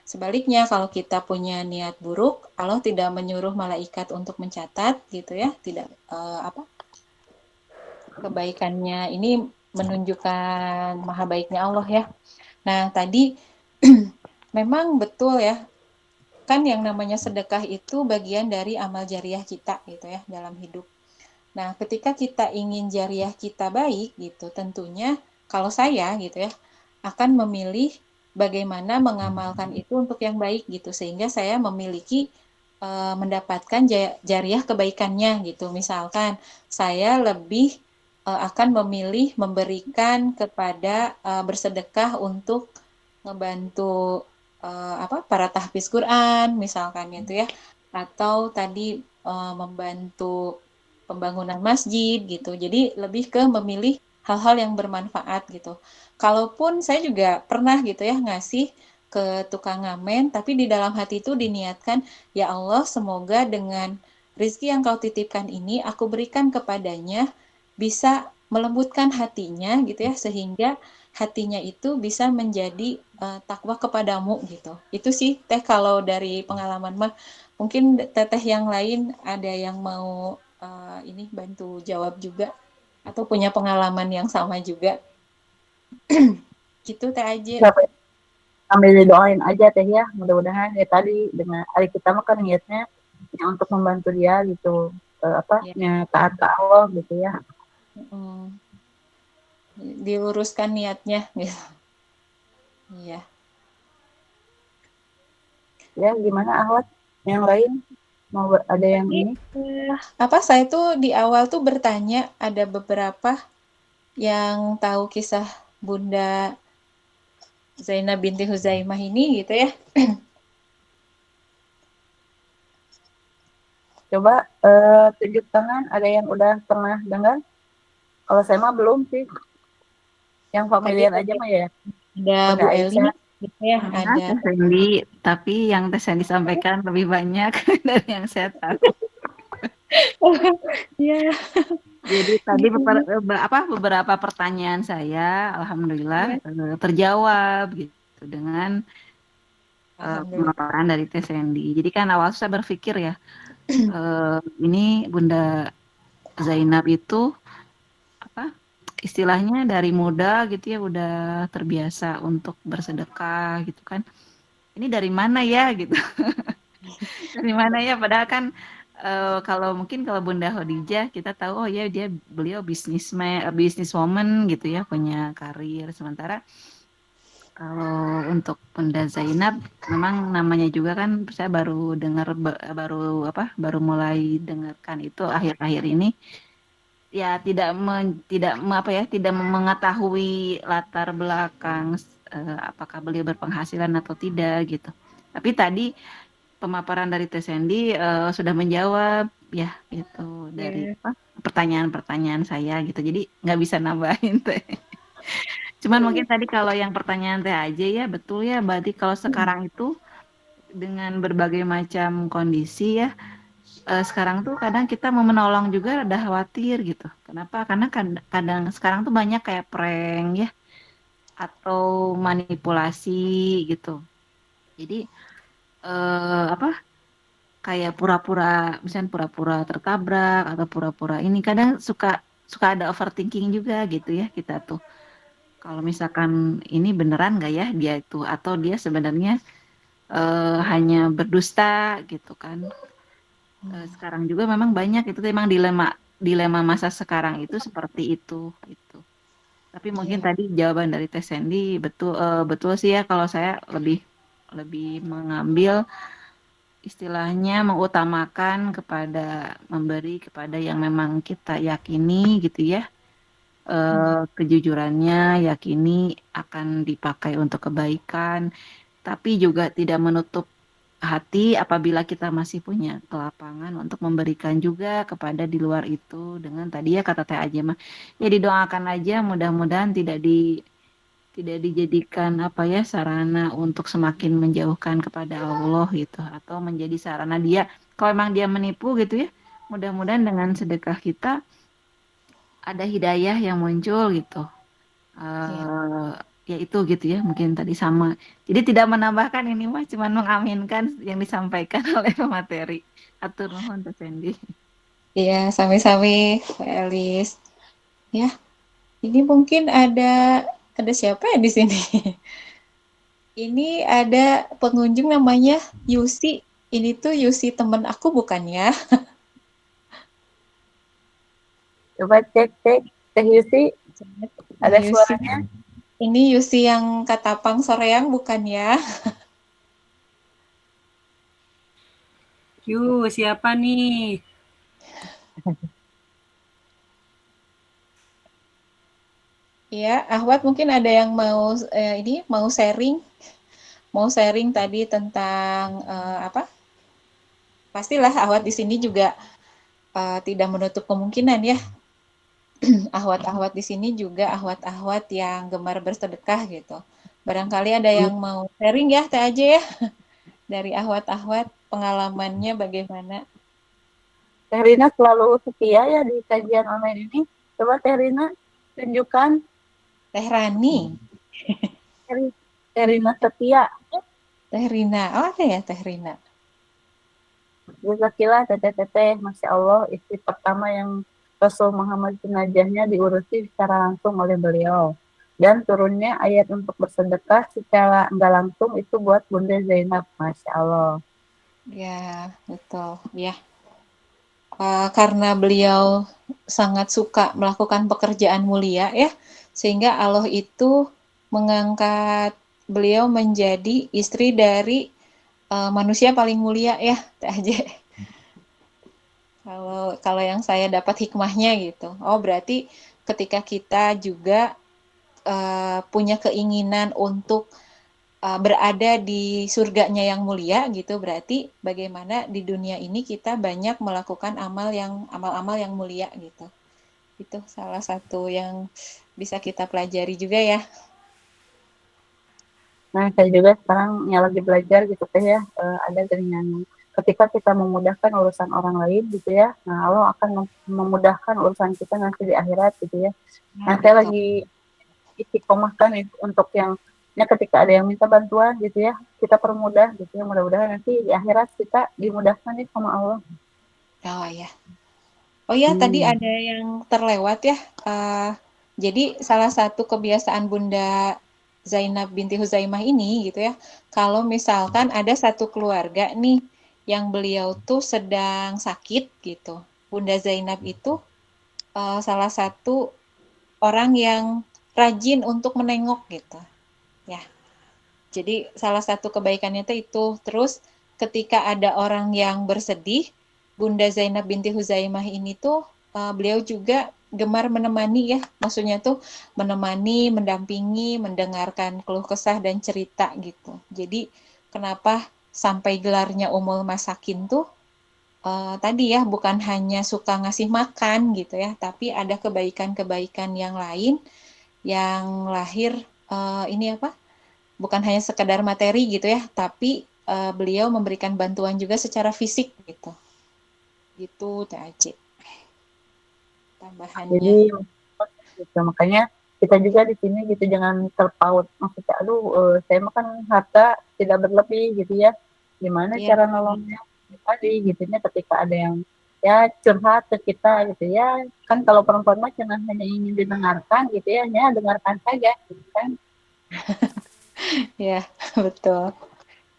Speaker 3: Sebaliknya kalau kita punya niat buruk, Allah tidak menyuruh malaikat untuk mencatat gitu ya, tidak kebaikannya ini menunjukkan maha baiknya Allah ya. Nah, tadi memang betul ya, kan yang namanya sedekah itu bagian dari amal jariah kita gitu ya dalam hidup. Nah, ketika kita ingin jariah kita baik gitu, tentunya kalau saya gitu ya akan memilih bagaimana mengamalkan itu untuk yang baik gitu sehingga saya memiliki mendapatkan jariah kebaikannya gitu. Misalkan saya lebih akan memilih memberikan kepada bersedekah untuk ngebantu para tahfiz Quran misalkan gitu ya, atau tadi membantu pembangunan masjid gitu. Jadi lebih ke memilih hal-hal yang bermanfaat gitu. Kalaupun saya juga pernah gitu ya ngasih ke tukang ngamen, tapi di dalam hati itu diniatkan, ya Allah semoga dengan rizki yang kau titipkan ini aku berikan kepadanya bisa melembutkan hatinya gitu ya, sehingga hatinya itu bisa menjadi takwa kepadamu gitu. Itu sih Teh kalau dari pengalaman mah. Mungkin Teteh yang lain ada yang mau ini bantu jawab juga atau punya pengalaman yang sama juga. Gitu Teh Aje.
Speaker 4: Siapa sambil didoain aja Teh ya, mudah-mudahan ya tadi dengan hari kita mah kan niatnya ya untuk membantu dia gitu, apa
Speaker 3: Ya.
Speaker 4: ya taat ke Allah gitu ya.
Speaker 3: Diluruskan niatnya gitu. Iya.
Speaker 4: Ya gimana Ahwat yang lain mau ada yang
Speaker 3: Tadi
Speaker 4: ini
Speaker 3: saya tuh di awal tuh bertanya ada beberapa yang tahu kisah Bunda Zainab binti Huzaimah ini gitu ya.
Speaker 4: coba tunjuk tangan ada yang udah pernah dengar. Kalau saya mah belum sih, yang
Speaker 3: Tadi
Speaker 4: familiar aja mah ya
Speaker 3: ada
Speaker 4: Bunda
Speaker 3: Bu Eli
Speaker 4: Aisyah.
Speaker 3: gitu ya,
Speaker 5: Pernah
Speaker 3: ada
Speaker 5: Teh Sandy, tapi yang Teh Sandy sampaikan lebih banyak dari yang saya tahu.
Speaker 3: Iya,
Speaker 5: Jadi tadi
Speaker 3: gitu.
Speaker 5: beberapa pertanyaan saya, alhamdulillah
Speaker 3: Ya,
Speaker 5: terjawab gitu dengan
Speaker 3: alhamdulillah.
Speaker 5: pemaparan dari Teh Sandy. Jadi kan awal saya berpikir ya, ini Bunda Zainab itu apa istilahnya dari muda gitu ya udah terbiasa untuk bersedekah gitu kan. Ini dari mana ya gitu? Dari mana ya? Padahal kan kalau mungkin kalau Bunda Khadijah kita tahu oh ya beliau bisniswoman gitu ya punya karir. Sementara kalau untuk Bunda Zainab memang namanya juga kan saya baru dengar baru mulai dengarkan itu akhir-akhir ini ya tidak mengetahui latar belakang apakah beliau berpenghasilan atau tidak gitu. Tapi tadi pemaparan dari Teh Sandy sudah menjawab ya itu dari
Speaker 3: Ya,
Speaker 5: pertanyaan-pertanyaan saya gitu. Jadi nggak bisa nambahin Teh. Cuman mungkin tadi kalau yang pertanyaan Teh aja ya betul ya. Berarti kalau sekarang itu dengan berbagai macam kondisi ya sekarang tuh kadang kita mau menolong juga ada khawatir gitu. Kenapa? Karena kadang sekarang tuh banyak kayak prank ya atau manipulasi gitu. Jadi apa kayak pura-pura misalnya pura-pura tertabrak atau pura-pura ini kadang suka suka ada overthinking juga gitu ya kita tuh kalau misalkan ini beneran nggak ya dia itu atau dia sebenarnya hanya berdusta gitu kan. Sekarang juga memang banyak itu memang dilema dilema masa sekarang itu seperti itu gitu tapi mungkin
Speaker 3: iya,
Speaker 5: tadi jawaban dari Teh Sandy betul sih ya kalau saya lebih lebih mengambil istilahnya mengutamakan kepada memberi kepada yang memang kita yakini gitu ya kejujurannya yakini akan dipakai untuk kebaikan tapi juga tidak menutup hati apabila kita masih punya kelapangan untuk memberikan juga kepada di luar itu dengan tadi ya kata Teh aja mah ya didoakan aja mudah-mudahan tidak dijadikan apa ya sarana untuk semakin menjauhkan kepada Allah gitu atau menjadi sarana dia kalau memang dia menipu gitu ya mudah-mudahan dengan sedekah kita ada hidayah yang muncul gitu
Speaker 3: iya.
Speaker 5: eh ya itu gitu ya mungkin tadi sama jadi tidak menambahkan ini mah cuma mengaminkan yang disampaikan oleh pemateri atur nuhun Teh Sandy.
Speaker 3: Iya, sami-sami, Pak Elis. Ya, ini mungkin ada siapa ya di sini? Ini ada pengunjung namanya Yusi. Ini tuh Yusi temen aku bukan ya?
Speaker 4: Coba cek cek Teh Yusi
Speaker 3: Ini
Speaker 4: ada
Speaker 3: Yusi.
Speaker 4: suaranya.
Speaker 3: Ini Yusi yang Katapang Soreang bukan ya?
Speaker 2: Siapa nih?
Speaker 3: Iya, Ahwat mungkin ada yang mau sharing tadi tentang apa? Pastilah Ahwat di sini juga tidak menutup kemungkinan ya. Ahwat-ahwat di sini juga ahwat-ahwat yang gemar bersedekah gitu. Barangkali ada yang mau sharing ya, Teh aja ya, dari ahwat-ahwat pengalamannya bagaimana.
Speaker 4: Teh Rina selalu setia ya di kajian online ini. Coba Teh Rina. tunjukkan
Speaker 3: Teh Rani.
Speaker 4: Rina Setia.
Speaker 3: Teh Rina. Oh, ada ya Teh Rina.
Speaker 4: Jazakillah teteh-teteh, Masya Allah, istri pertama yang Rasul Muhammad jenazahnya diurusi secara langsung oleh beliau. Dan turunnya ayat untuk bersedekah secara enggak langsung itu buat Bunda Zainab, Masya Allah.
Speaker 3: Ya, betul. Ya. Karena beliau sangat suka melakukan pekerjaan mulia ya, sehingga Allah itu mengangkat beliau menjadi istri dari manusia paling mulia ya, Teh Aje. Kalau yang saya dapat hikmahnya gitu. Oh, berarti ketika kita juga punya keinginan untuk berada di surganya yang mulia gitu, berarti bagaimana di dunia ini kita banyak melakukan amal-amal yang mulia gitu. Itu salah satu yang bisa kita pelajari juga ya.
Speaker 4: Nah, saya juga sekarang yang lagi belajar gitu teh ya, ada dengan ketika kita memudahkan urusan orang lain gitu ya, nah Allah akan memudahkan urusan kita nanti di akhirat gitu ya. Nah, saya
Speaker 3: Betul.
Speaker 4: lagi istiqomahkan untuk yang ya ketika ada yang minta bantuan gitu ya, kita permudah gitu ya, mudah-mudahan nanti di akhirat kita dimudahkan nih sama Allah.
Speaker 3: Oh ya. Oh ya, tadi ada yang terlewat ya. Jadi salah satu kebiasaan Bunda Zainab binti Huzaimah ini gitu ya, kalau misalkan ada satu keluarga nih yang beliau tuh sedang sakit gitu, Bunda Zainab itu salah satu orang yang rajin untuk menengok gitu ya. Jadi salah satu kebaikannya itu. Terus ketika ada orang yang bersedih, Bunda Zainab binti Huzaimah ini tuh beliau juga gemar menemani ya, maksudnya tuh menemani, mendampingi, mendengarkan keluh kesah dan cerita gitu. Jadi kenapa sampai gelarnya Ummul Masakin tuh tadi ya, bukan hanya suka ngasih makan gitu ya, tapi ada kebaikan-kebaikan yang lain yang lahir ini apa? Bukan hanya sekedar materi gitu ya, tapi beliau memberikan bantuan juga secara fisik gitu. Gitu Teh Aci. Tambahannya.
Speaker 4: Jadi gitu, makanya kita juga di sini gitu jangan terpaut, maksudnya aduh saya makan harta tidak berlebih gitu ya, gimana
Speaker 3: Iya.
Speaker 4: cara nolongnya tadi gitu ya, ketika ada yang ya curhat ke kita gitu ya, kan kalau perempuan mah jangan hanya ingin didengarkan gitu ya, hanya dengarkan saja gitu kan.
Speaker 3: Ya, betul.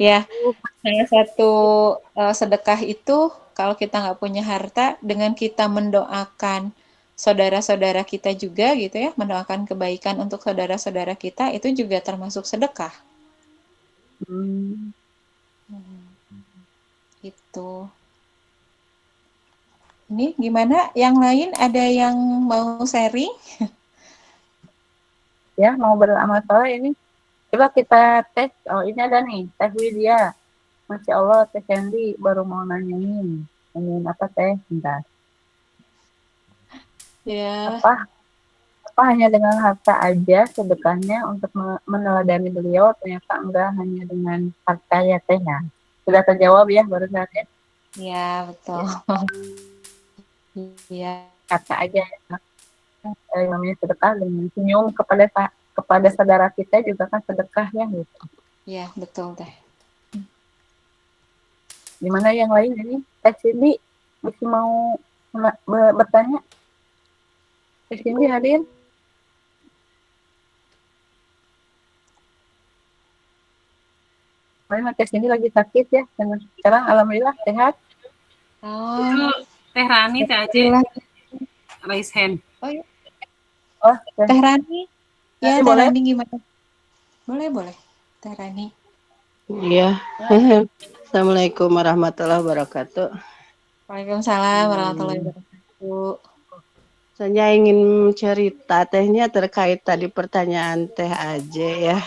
Speaker 3: Ya, salah satu sedekah itu kalau kita nggak punya harta, dengan kita mendoakan saudara-saudara kita juga gitu ya, mendoakan kebaikan untuk saudara-saudara kita itu juga termasuk sedekah.
Speaker 4: Hmm.
Speaker 3: Itu. Ini gimana? Yang lain ada yang mau sharing?
Speaker 4: Ya mau beramal soleh ini coba kita tes. Oh ini ada nih Teh Widya, Masya Allah Teh Candy baru mau nanya nih, ingin apa teh, bentar,
Speaker 3: Ya,
Speaker 4: apa hanya dengan harta aja sedekahnya untuk meneladani beliau, ternyata enggak hanya dengan harta ya teh ya, sudah terjawab ya barusan ya,
Speaker 3: ya betul. Iya,
Speaker 4: harta aja ya. Namanya sedekah dengan senyum kepada saudara kita juga kan sedekah ya gitu.
Speaker 3: ya betul teh.
Speaker 4: Gimana yang lain ini Teh Cindy masih mau bertanya? Teh Cindy hadir? Kemarin Teh Cindy lagi sakit ya, dan sekarang alhamdulillah sehat.
Speaker 3: Oh,
Speaker 2: Itu Teh Rani, Teh Aceh,
Speaker 3: alhamdulillah.
Speaker 2: raise hand.
Speaker 3: Oh ya,
Speaker 4: Oh,
Speaker 3: Teh Rani. Ya,
Speaker 4: Rani
Speaker 3: Teh
Speaker 4: boleh?
Speaker 3: Rani gimana? Boleh, boleh. Teh Rani.
Speaker 6: Iya. Assalamualaikum warahmatullahi wabarakatuh.
Speaker 3: Waalaikumsalam warahmatullahi wabarakatuh.
Speaker 6: Saya ingin cerita tehnya terkait tadi pertanyaan Teh Aje ya.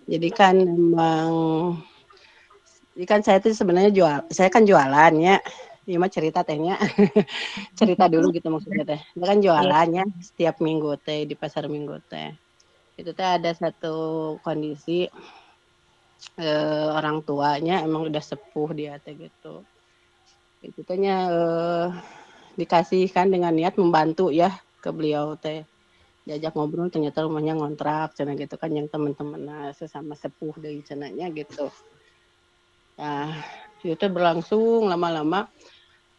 Speaker 6: Jadi kan memang, jadi kan saya itu sebenarnya saya kan jualan ya. Ini mah cerita tehnya. Cerita dulu gitu maksudnya teh. Saya kan
Speaker 3: Iya.
Speaker 6: jualannya setiap minggu teh di pasar minggu teh. Itu teh ada satu kondisi orang tuanya emang udah sepuh dia teh gitu. Itu tehnya dikasihkan dengan niat membantu ya ke beliau teh. diajak ngobrol ternyata rumahnya ngontrak cenah gitu kan yang teman-teman sesama sepuh deui cenahnya gitu. Nah, itu berlangsung lama-lama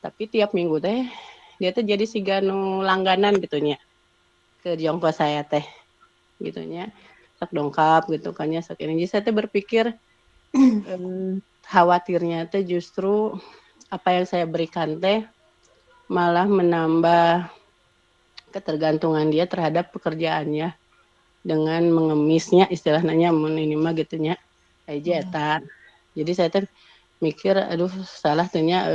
Speaker 6: tapi tiap minggu teh dia teh jadi siga nu langganan gitu nya ke jongkos saya teh gitu nya. Sok dongkap gitu kan ya sok ini. Jadi saya teh berpikir khawatirnya teh justru apa yang saya berikan teh malah menambah ketergantungan dia terhadap pekerjaannya dengan mengemisnya istilahnya mun ini mah gitu nya aja eta. Jadi saya teh mikir aduh salah teh nya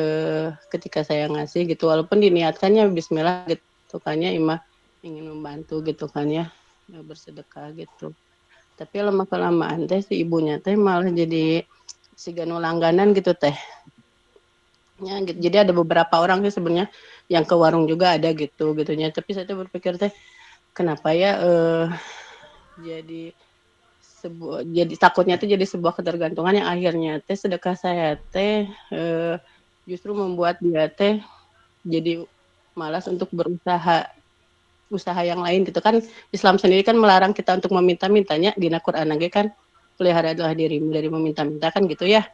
Speaker 6: ketika saya ngasih gitu walaupun diniatkannya bismillah gitu kan ya imah ingin membantu gitu kan ya bersedekah gitu. Tapi lama kelamaan teh si ibunya teh malah jadi siga nu langganan gitu teh. Ya, gitu. Jadi ada beberapa orang sih sebenarnya yang ke warung juga ada gitu gitunya. Tapi saya tuh berpikir teh kenapa ya jadi jadi takutnya tuh jadi sebuah ketergantungan yang akhirnya teh sedekah saya teh justru membuat dia teh jadi malas untuk berusaha usaha yang lain gitu kan. Islam sendiri kan melarang kita untuk meminta-mintanya di Quran lagi kan peliharalah dirimu dari meminta-minta kan gitu ya.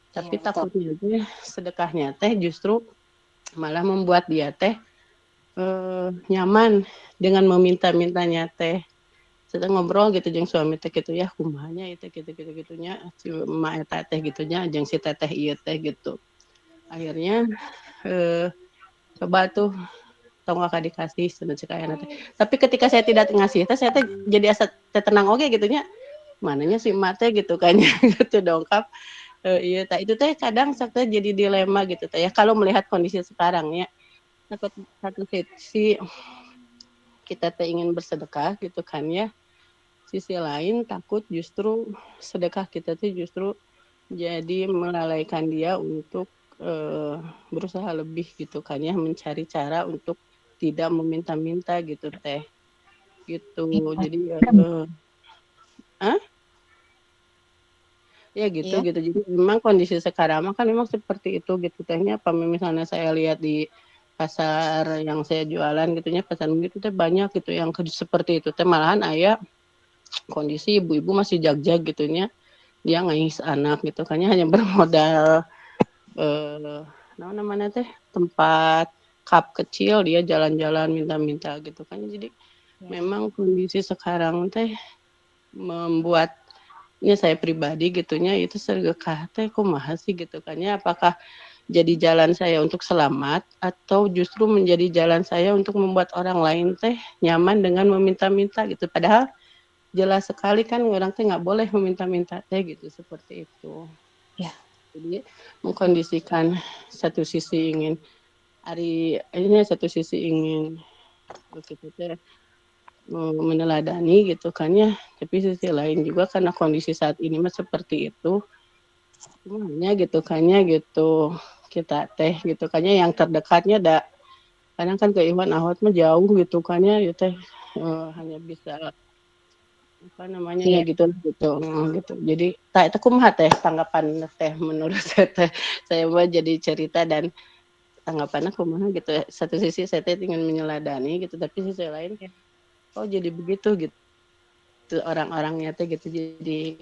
Speaker 6: Tapi takutnya teh sedekahnya teh justru malah membuat dia teh nyaman dengan meminta-mintanya teh. Sedang ngobrol gitu jeung suami teh gitu ya kumahanya itu gitu-gitunya si emak eta teh gitunya jeung si teteh ieu teh gitu. Akhirnya coba tuh tong ka dikasih cenah cek aya teh. Tapi ketika saya tidak ngasih teh saya teh jadi asa teh tenang oge gitunya. Mananya si emak teh gitu kan gitu dongkap. Iya tah itu teh kadang sok teh jadi dilema gitu teh ya kalau melihat kondisi sekarang ya. Satu sisi kita teh ingin bersedekah gitu kan ya. Sisi lain takut justru sedekah kita tuh justru jadi melalaikan dia untuk berusaha lebih gitu kan ya mencari cara untuk tidak meminta-minta gitu teh gitu jadi ya gitu
Speaker 3: Iya.
Speaker 6: gitu jadi memang kondisi sekarang kan memang seperti itu gitu tehnya apa misalnya saya lihat di pasar yang saya jualan gitunya pasar gitu teh banyak gitu yang seperti itu teh malahan ayah kondisi ibu-ibu masih jag-jag gitunya dia ngais anak gitu kan hanya bermodal namanya teh tempat cup kecil dia jalan-jalan minta-minta gitu kan jadi memang kondisi sekarang teh membuatnya saya pribadi gitunya itu sedekah teh kumaha sih gitu kan ya apakah jadi jalan saya untuk selamat atau justru menjadi jalan saya untuk membuat orang lain teh nyaman dengan meminta-minta gitu padahal jelas sekali kan orang teh nggak boleh meminta-minta teh gitu seperti itu.
Speaker 3: Ya.
Speaker 6: Jadi mengkondisikan satu sisi ingin ini satu sisi ingin kita teh meneladani gitu kan ya. Tapi sisi lain juga karena kondisi saat ini mah seperti itu. Semuanya gitu kan ya gitu kita teh gitu kan ya yang terdekatnya ada kadang kan ke Iwan Ahwat mah jauh gitu kan ya teh hanya bisa apa namanya ya gitu gitu gitu jadi tak itu kumaha teh tanggapan teh menurut saya mah jadi cerita dan tanggapannya kumaha gitu satu sisi saya teh ingin menyeladani gitu tapi sisi lain oh jadi begitu gitu orang-orangnya teh gitu jadi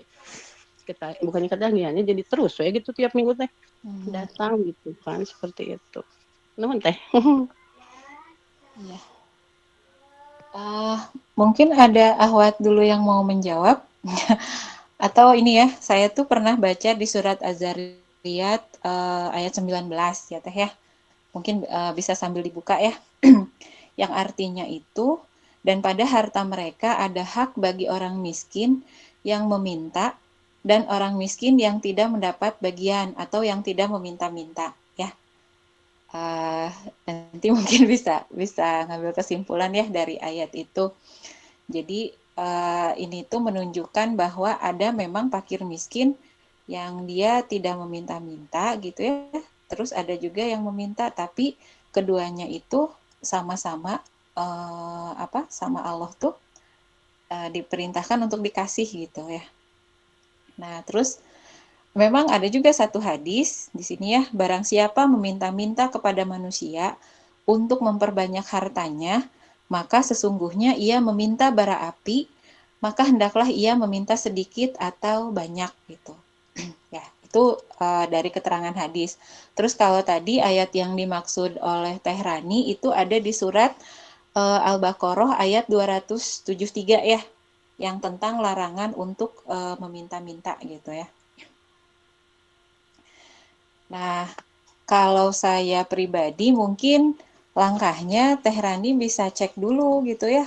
Speaker 6: kita bukannya ketagihannya jadi terus ya gitu tiap minggu teh datang gitu kan seperti itu nuhun teh
Speaker 3: Iya. Mungkin ada Ahwat dulu yang mau menjawab. Atau ini ya, saya tuh pernah baca di surat Az-Zariyat ayat 19 ya Teh ya. Mungkin bisa sambil dibuka ya. Yang artinya itu, dan pada harta mereka ada hak bagi orang miskin yang meminta dan orang miskin yang tidak mendapat bagian atau yang tidak meminta-minta ya. Nanti mungkin bisa ngambil kesimpulan ya dari ayat itu. Jadi ini tuh menunjukkan bahwa ada memang fakir miskin yang dia tidak meminta-minta gitu ya. Terus ada juga yang meminta, tapi keduanya itu sama-sama sama Allah tuh diperintahkan untuk dikasih gitu ya. Nah, terus memang ada juga satu hadis di sini ya, barang siapa meminta-minta kepada manusia untuk memperbanyak hartanya, maka sesungguhnya ia meminta bara api, maka hendaklah ia meminta sedikit atau banyak gitu. Ya, itu dari keterangan hadis. Terus kalau tadi ayat yang dimaksud oleh Teh Rani itu ada di surat Al-Baqarah ayat 273 ya, yang tentang larangan untuk meminta-minta gitu ya. Nah, kalau saya pribadi mungkin langkahnya Teh Rani bisa cek dulu gitu ya,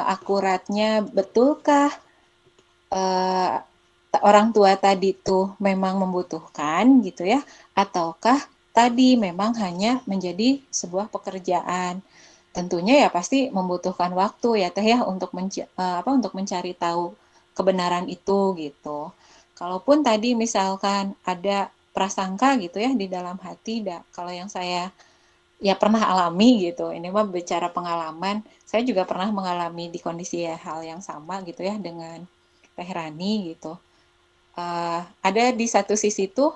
Speaker 3: akuratnya betulkah orang tua tadi tuh memang membutuhkan gitu ya, ataukah tadi memang hanya menjadi sebuah pekerjaan. Tentunya ya pasti membutuhkan waktu ya Teh ya untuk untuk mencari tahu kebenaran itu gitu. Kalaupun tadi misalkan ada prasangka gitu ya di dalam hati, kalau yang saya ya pernah alami gitu. Ini mah bicara pengalaman, saya juga pernah mengalami di kondisi ya hal yang sama gitu ya dengan Teh Rani gitu. Ada di satu sisi tuh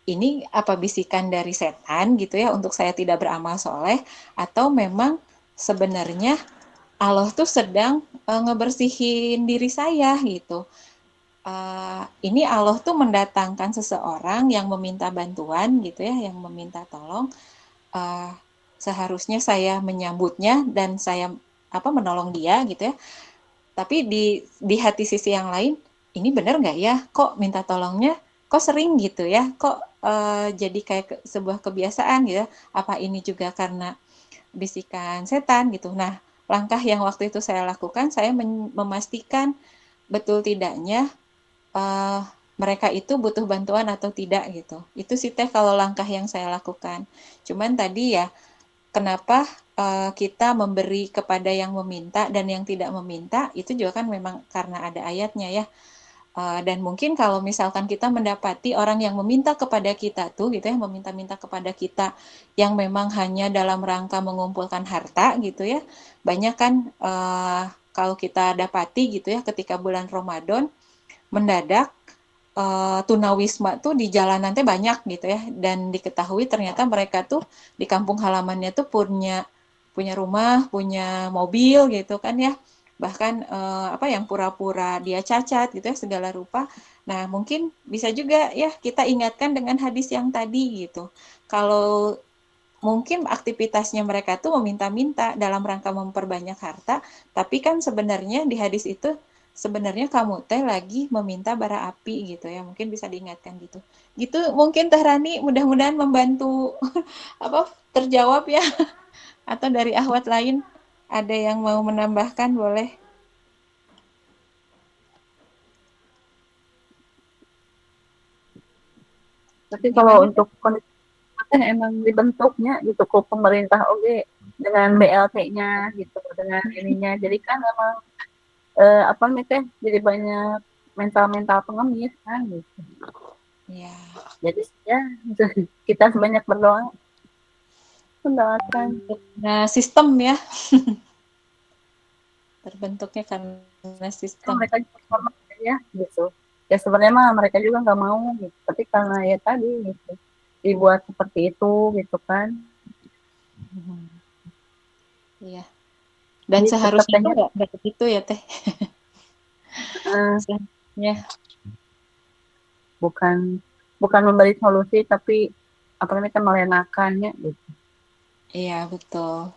Speaker 3: ini apa bisikan dari setan gitu ya untuk saya tidak beramal soleh, atau memang sebenarnya Allah tuh sedang ngebersihin diri saya gitu. Ini Allah tuh mendatangkan seseorang yang meminta bantuan gitu ya, yang meminta tolong. Uh, Seharusnya saya menyambutnya dan saya menolong dia gitu ya. Tapi di hati sisi yang lain, ini benar nggak ya? Kok minta tolongnya kok sering gitu ya? Kok jadi kayak sebuah kebiasaan gitu ya? Apa ini juga karena bisikan setan gitu? Nah, langkah yang waktu itu saya lakukan, saya memastikan betul tidaknya mereka itu butuh bantuan atau tidak gitu. Itu sih Teh kalau langkah yang saya lakukan. Cuman tadi ya, kenapa kita memberi kepada yang meminta dan yang tidak meminta, itu juga kan memang karena ada ayatnya ya. Dan mungkin kalau misalkan kita mendapati orang yang meminta kepada kita tuh gitu ya, meminta-minta kepada kita yang memang hanya dalam rangka mengumpulkan harta gitu ya. Banyak kan kalau kita dapati gitu ya ketika bulan Ramadan mendadak tunawisma tuh di jalanan teh banyak gitu ya, dan diketahui ternyata mereka tuh di kampung halamannya tuh punya rumah, punya mobil gitu kan ya, bahkan yang pura-pura dia cacat gitu ya segala rupa. Nah mungkin bisa juga ya kita ingatkan dengan hadis yang tadi gitu, kalau mungkin aktivitasnya mereka tuh meminta-minta dalam rangka memperbanyak harta, tapi kan sebenarnya di hadis itu sebenarnya kamu teh lagi meminta bara api gitu ya, mungkin bisa diingatkan gitu. Gitu mungkin Teh Rani mudah-mudahan membantu terjawab ya. Atau dari ahwat lain ada yang mau menambahkan boleh.
Speaker 4: Tapi kalau
Speaker 3: Gimana?
Speaker 4: untuk kondisi kan emang dibentuknya gitu ke pemerintah oke dengan BLT-nya gitu dengan ininya. Jadi kan emang jadi banyak mental-mental pengemis kan gitu.
Speaker 3: Ya,
Speaker 4: Jadi ya kita sebanyak berdoa mendoakan
Speaker 3: nah sistem ya terbentuknya karena sistem.
Speaker 4: mereka juga hormat ya gitu. Ya sebenarnya mah mereka juga nggak mau gitu. Tapi karena ya tadi gitu dibuat seperti itu gitu kan.
Speaker 3: Iya. Dan
Speaker 4: Jadi tetap
Speaker 3: seharusnya itu
Speaker 4: tanya
Speaker 3: nggak begitu ya Teh. Ya,
Speaker 4: bukan bukan memberi solusi tapi apa namanya kan melenakannya gitu.
Speaker 3: iya betul.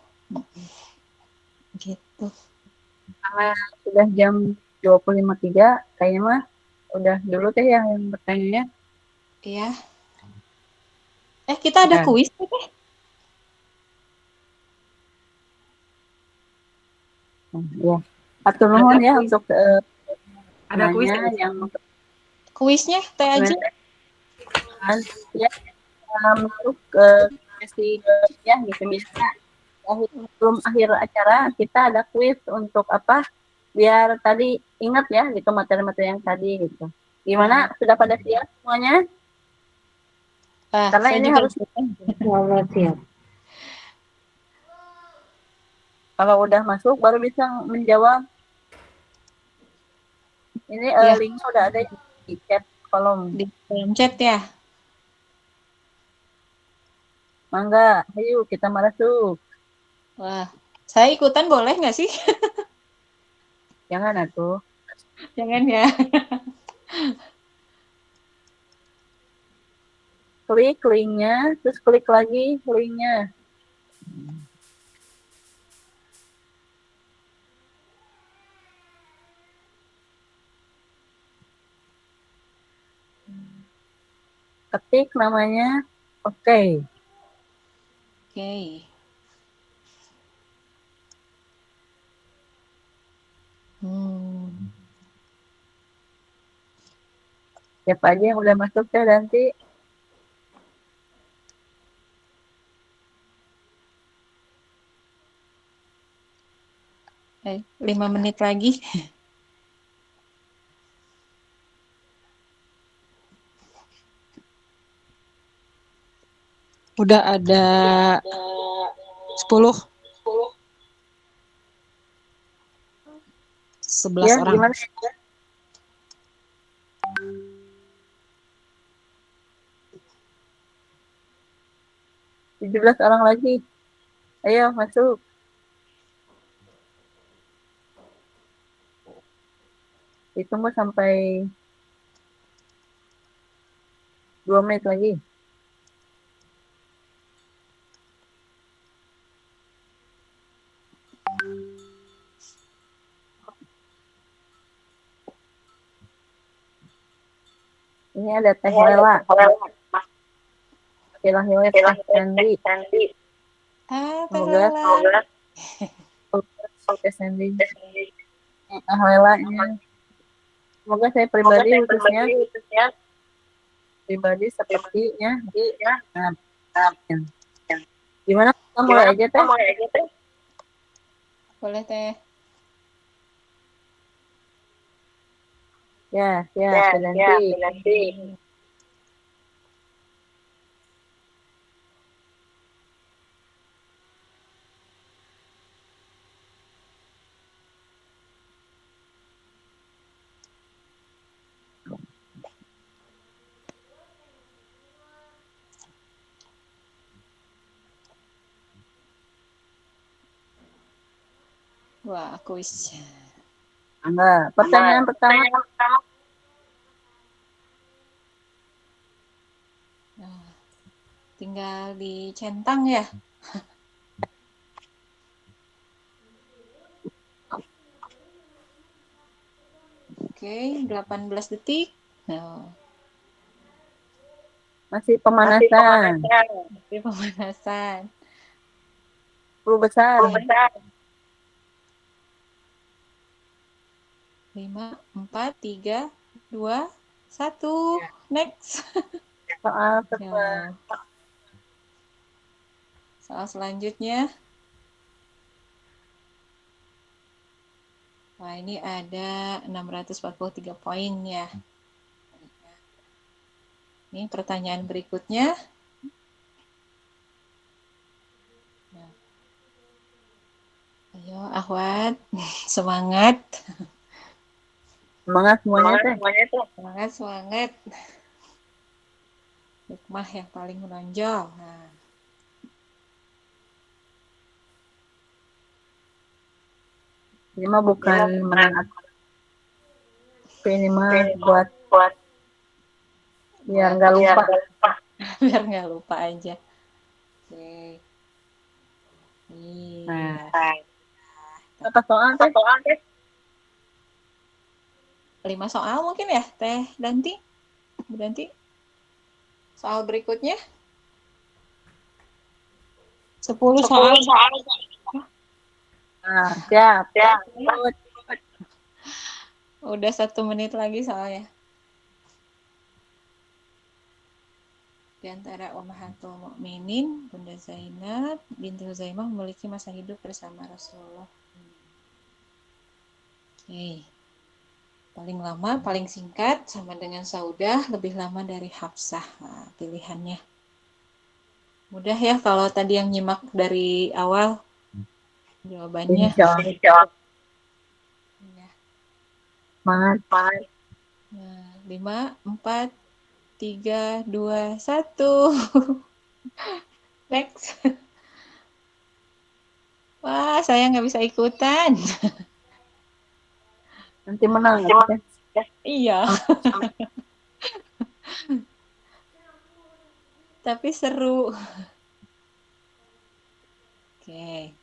Speaker 3: Gitu.
Speaker 4: Karena sudah jam 20.53 kayaknya mah udah dulu teh yang bertanya.
Speaker 3: Iya. Kita ada
Speaker 4: Ya,
Speaker 3: kuis nih Teh.
Speaker 4: ya. Atur nuhun ya
Speaker 2: kuis.
Speaker 4: untuk
Speaker 2: Ada kuis
Speaker 4: nanya
Speaker 2: ya?
Speaker 4: yang
Speaker 3: Kuisnya Teh aja.
Speaker 4: pertanyaan ya masuk ke sesi ya gitu misalnya sebelum akhir acara kita ada kuis untuk apa biar tadi ingat ya gitu materi-materi yang tadi gitu. Gimana sudah pada siap semuanya? Karena
Speaker 3: Saya
Speaker 4: ini
Speaker 3: juga
Speaker 4: harus
Speaker 7: siap.
Speaker 4: kalau udah masuk baru bisa menjawab. Ini
Speaker 3: ya
Speaker 4: linknya udah ada di chat kolom.
Speaker 3: di dalam chat ya.
Speaker 4: Mangga, ayo kita masuk.
Speaker 3: Wah, Saya ikutan boleh nggak sih?
Speaker 4: Jangan atuh.
Speaker 3: Jangan ya.
Speaker 4: Klik linknya, terus klik lagi linknya. Ketik namanya, oke.
Speaker 3: Oke.
Speaker 4: Siapa aja yang udah masuk teh nanti.
Speaker 3: Eh, 5 menit lagi. Udah ada 10. 11
Speaker 4: Ya,
Speaker 3: orang.
Speaker 4: gimana? 17 orang lagi. Ayo masuk. Ditunggu sampai 2 menit lagi. Ini ada Teh Lela. Hilal-hilal Teh Sandy. Semoga Teh Sandy. Teh Lela ini. Semoga saya pribadi khususnya pribadi sepertinya. Nah, gimana kita mulai aja Teh?
Speaker 3: Boleh Teh.
Speaker 4: Ya, siap, nanti.
Speaker 3: Wah, kuis.
Speaker 4: Enggak. Pertanyaan pertama.
Speaker 3: Nah, tinggal dicentang ya. Oke, 18 detik. Nah,
Speaker 4: Masih pemanasan.
Speaker 3: Masih pemanasan.
Speaker 4: 10 besar.
Speaker 3: 5, 4, 3, 2, 1. Next.
Speaker 4: Soal kedua.
Speaker 3: Ya. Soal selanjutnya. Wah, ini ada 643 poin ya. Ini pertanyaan berikutnya. Nah. Ayo, Ahwat. Semangat.
Speaker 4: Semangat semuanya Teh.
Speaker 3: Semangat. Hikmah yang paling menonjol. Nah.
Speaker 4: Ini mah bukan menang tapi ini mah buat biar nggak lupa.
Speaker 3: Biar nggak lupa aja. Oke. Iya.
Speaker 4: Apa soal Teh?
Speaker 3: 5 soal mungkin ya, Teh Danti? Bu Danti? Soal berikutnya? 10 soal.
Speaker 4: Nah, siap.
Speaker 3: Udah 1 menit lagi soalnya. Di antara Ummahatul Mukminin, Bunda Zainab binti Huzaimah memiliki masa hidup bersama Rasulullah. Oke. Paling lama, paling singkat sama dengan Saudah, lebih lama dari Hafsah. Nah, pilihannya. Mudah ya kalau tadi yang nyimak dari awal jawabannya.
Speaker 4: Insya Allah.
Speaker 3: Ya.
Speaker 4: Semangat.
Speaker 3: Nah, 5, 4, 3, 2, 1. Next. Wah, saya nggak bisa ikutan.
Speaker 4: Nanti menang ya, Teh.
Speaker 3: Iya. Tapi seru. Oke.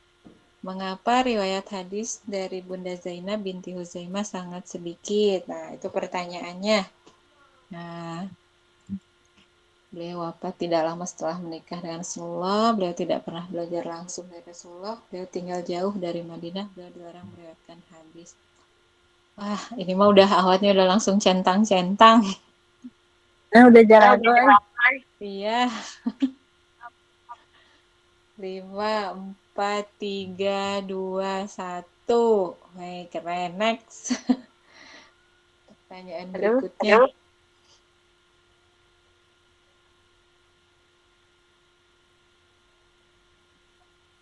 Speaker 3: Mengapa riwayat hadis dari Bunda Zainab binti Huzaimah sangat sedikit? Nah, itu pertanyaannya. Nah, beliau wafat tidak lama setelah menikah dengan Rasulullah. Beliau tidak pernah belajar langsung dari Rasulullah. Beliau tinggal jauh dari Madinah. Beliau dilarang meriwayatkan hadis. Wah, ini mah udah awalnya udah langsung centang-centang.
Speaker 4: Udah jago.
Speaker 3: Iya. 5, 4, 3, 2, 1. Baik, keren. Next. Pertanyaan berikutnya.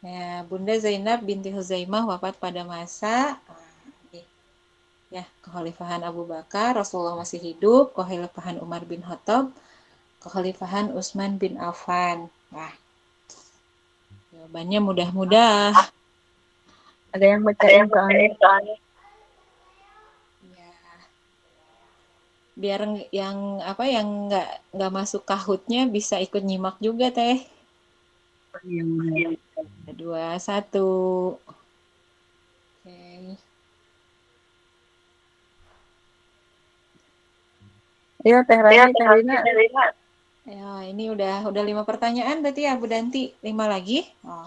Speaker 3: Ya, Bunda Zainab binti Huzaimah wafat pada masa ya, kekhalifahan Abu Bakar, Rasulullah masih hidup, kekhalifahan Umar bin Khattab, kekhalifahan Utsman bin Affan. Nah, jawabannya mudah-mudah.
Speaker 4: Ada yang bacain soalnya.
Speaker 3: Ya. Biar yang apa yang nggak masuk kahutnya bisa ikut nyimak juga teh. 2, 1. Oke.
Speaker 4: Iya, Teh Rani, Teh Rina.
Speaker 3: Ya, ini udah 5 pertanyaan berarti ya Bu Danti. 5 lagi. Oh.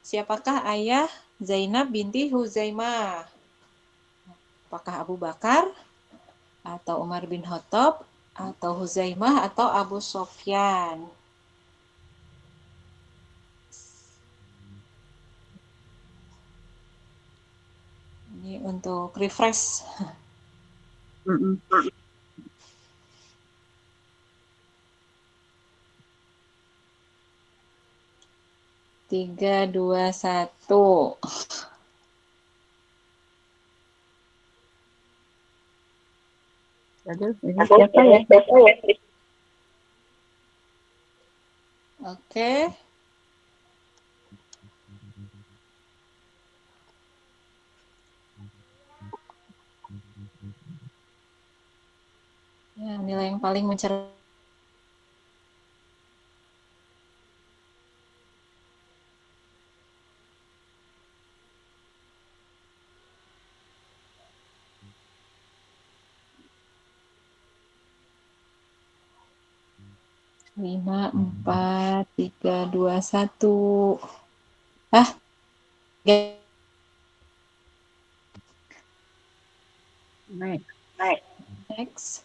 Speaker 3: Siapakah ayah Zainab binti Huzaimah? Apakah Abu Bakar atau Umar bin Khattab atau Huzaimah atau Abu Sofyan? Ini untuk refresh. 3, 2, 1.
Speaker 4: Aduh, ini siapa ya?
Speaker 3: Oke. Ya, nilai yang paling mencerminkan 5, 4, 3, 2, 1. Next.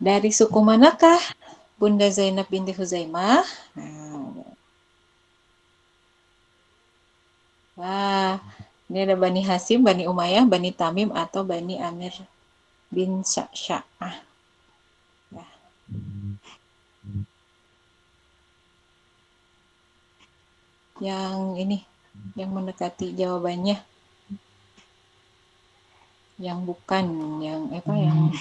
Speaker 3: Dari suku manakah Bunda Zainab binti Huzaimah? Wah, ini ada Bani Hasim, Bani Umayyah, Bani Tamim, atau Bani Amir bin Sya'ah. Nah. Yang ini, yang mendekati jawabannya. Yang bukan, yang apa yang...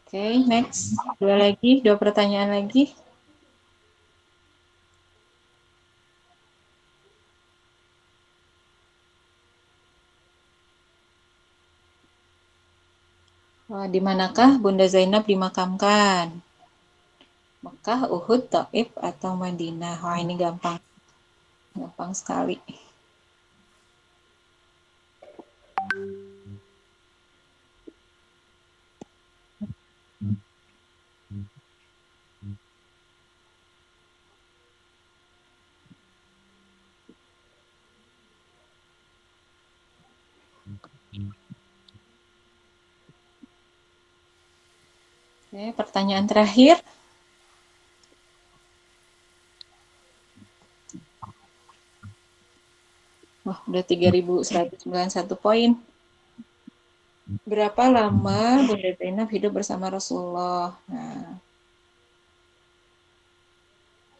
Speaker 3: Oke, next. 2 pertanyaan lagi. Di manakah Bunda Zainab dimakamkan? Mekah, Uhud, Taif, atau Madinah? Wah, ini gampang. Gampang sekali. Oke, pertanyaan terakhir. Wah, udah 3.191 poin. Berapa lama Bunda Zainab hidup bersama Rasulullah? Nah,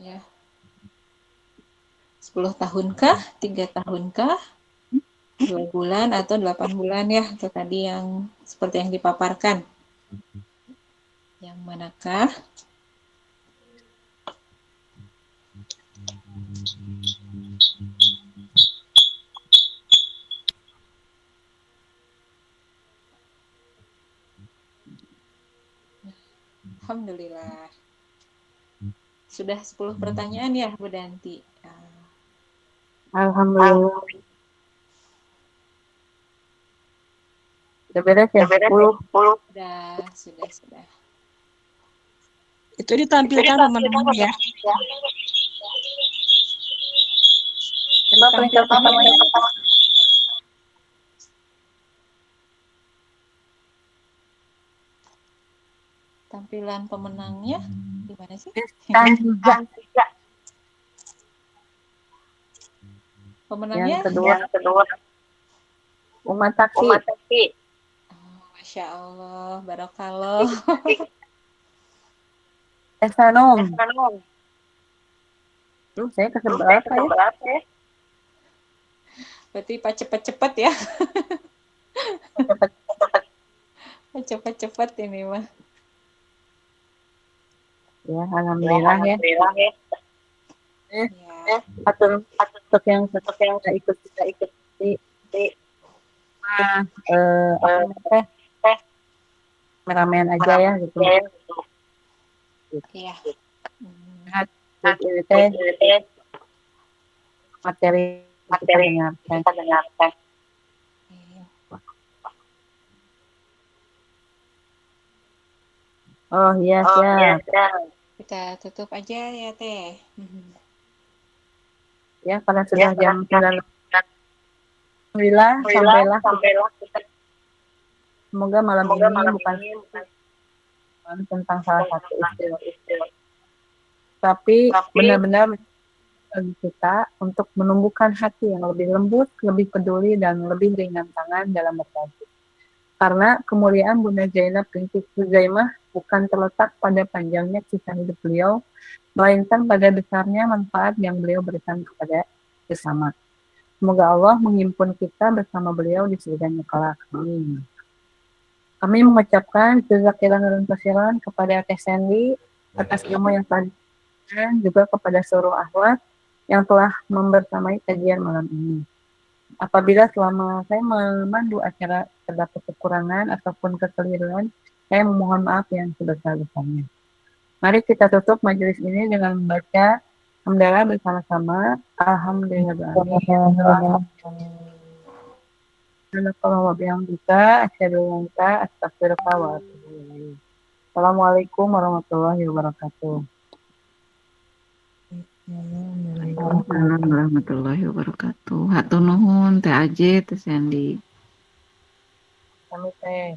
Speaker 3: ya. 10 tahunkah? 3 tahunkah? 2 bulan atau 8 bulan ya? Itu tadi yang seperti yang dipaparkan. Yang manakah? Alhamdulillah. Sudah 10 pertanyaan ya, Bu Danti?
Speaker 4: Alhamdulillah. Udah beres ya? 10.
Speaker 3: Sudah.
Speaker 2: Itu ditampilkan pemenangnya ya.
Speaker 4: Coba peringkat pertamanya.
Speaker 3: Tampilan pemenangnya gimana sih?
Speaker 4: Tanza.
Speaker 3: Pemenangnya?
Speaker 4: Yang kedua. Umat Taksi.
Speaker 3: Oh, Masya Allah, Barakallah.
Speaker 4: Esanum. Saya kasih berapa ya?
Speaker 3: Berarti Pak cepet-cepet ya.
Speaker 4: Cepet.
Speaker 3: Cepet-cepet ini mah.
Speaker 4: Ya, alhamdulillah ya.
Speaker 3: Ya.
Speaker 4: Untuk yang kita ikut ramean aja ya gitu.
Speaker 3: Iya.
Speaker 4: Ini teh materi kita dengarkan. Oh iya, siap.
Speaker 3: Kita tutup aja ya Teh.
Speaker 4: Ya, karena sudah jam 9. Alhamdulillah, sampailah kita. Semoga malam ini bukan tentang salah satu istilah. Tapi benar-benar bagi kita untuk menumbuhkan hati yang lebih lembut, lebih peduli, dan lebih ringan tangan dalam berbagi. Karena kemuliaan Bunda Zainab binti Huzaimah bukan terletak pada panjangnya kisah hidup beliau, melainkan pada besarnya manfaat yang beliau berikan kepada sesama. Semoga Allah menghimpun kita bersama beliau di surganya kelak. Amin. Kami mengucapkan jazakallahu khairan katsiran kepada Teh Sandy atas ilmu yang telah diberikan, juga kepada seluruh akhwat yang telah membersamai kajian malam ini. Apabila selama saya memandu acara terdapat kekurangan ataupun kekeliruan, saya memohon maaf yang sebesar-besarnya. Mari kita tutup majelis ini dengan membaca hamdalah bersama-sama. Alhamdulillah. Assalamualaikum warahmatullahi wabarakatuh.
Speaker 5: Waalaikumsalam warahmatullahi wabarakatuh. Hatur nuhun Teh Aje, Teh Sandy.
Speaker 4: Kami teh.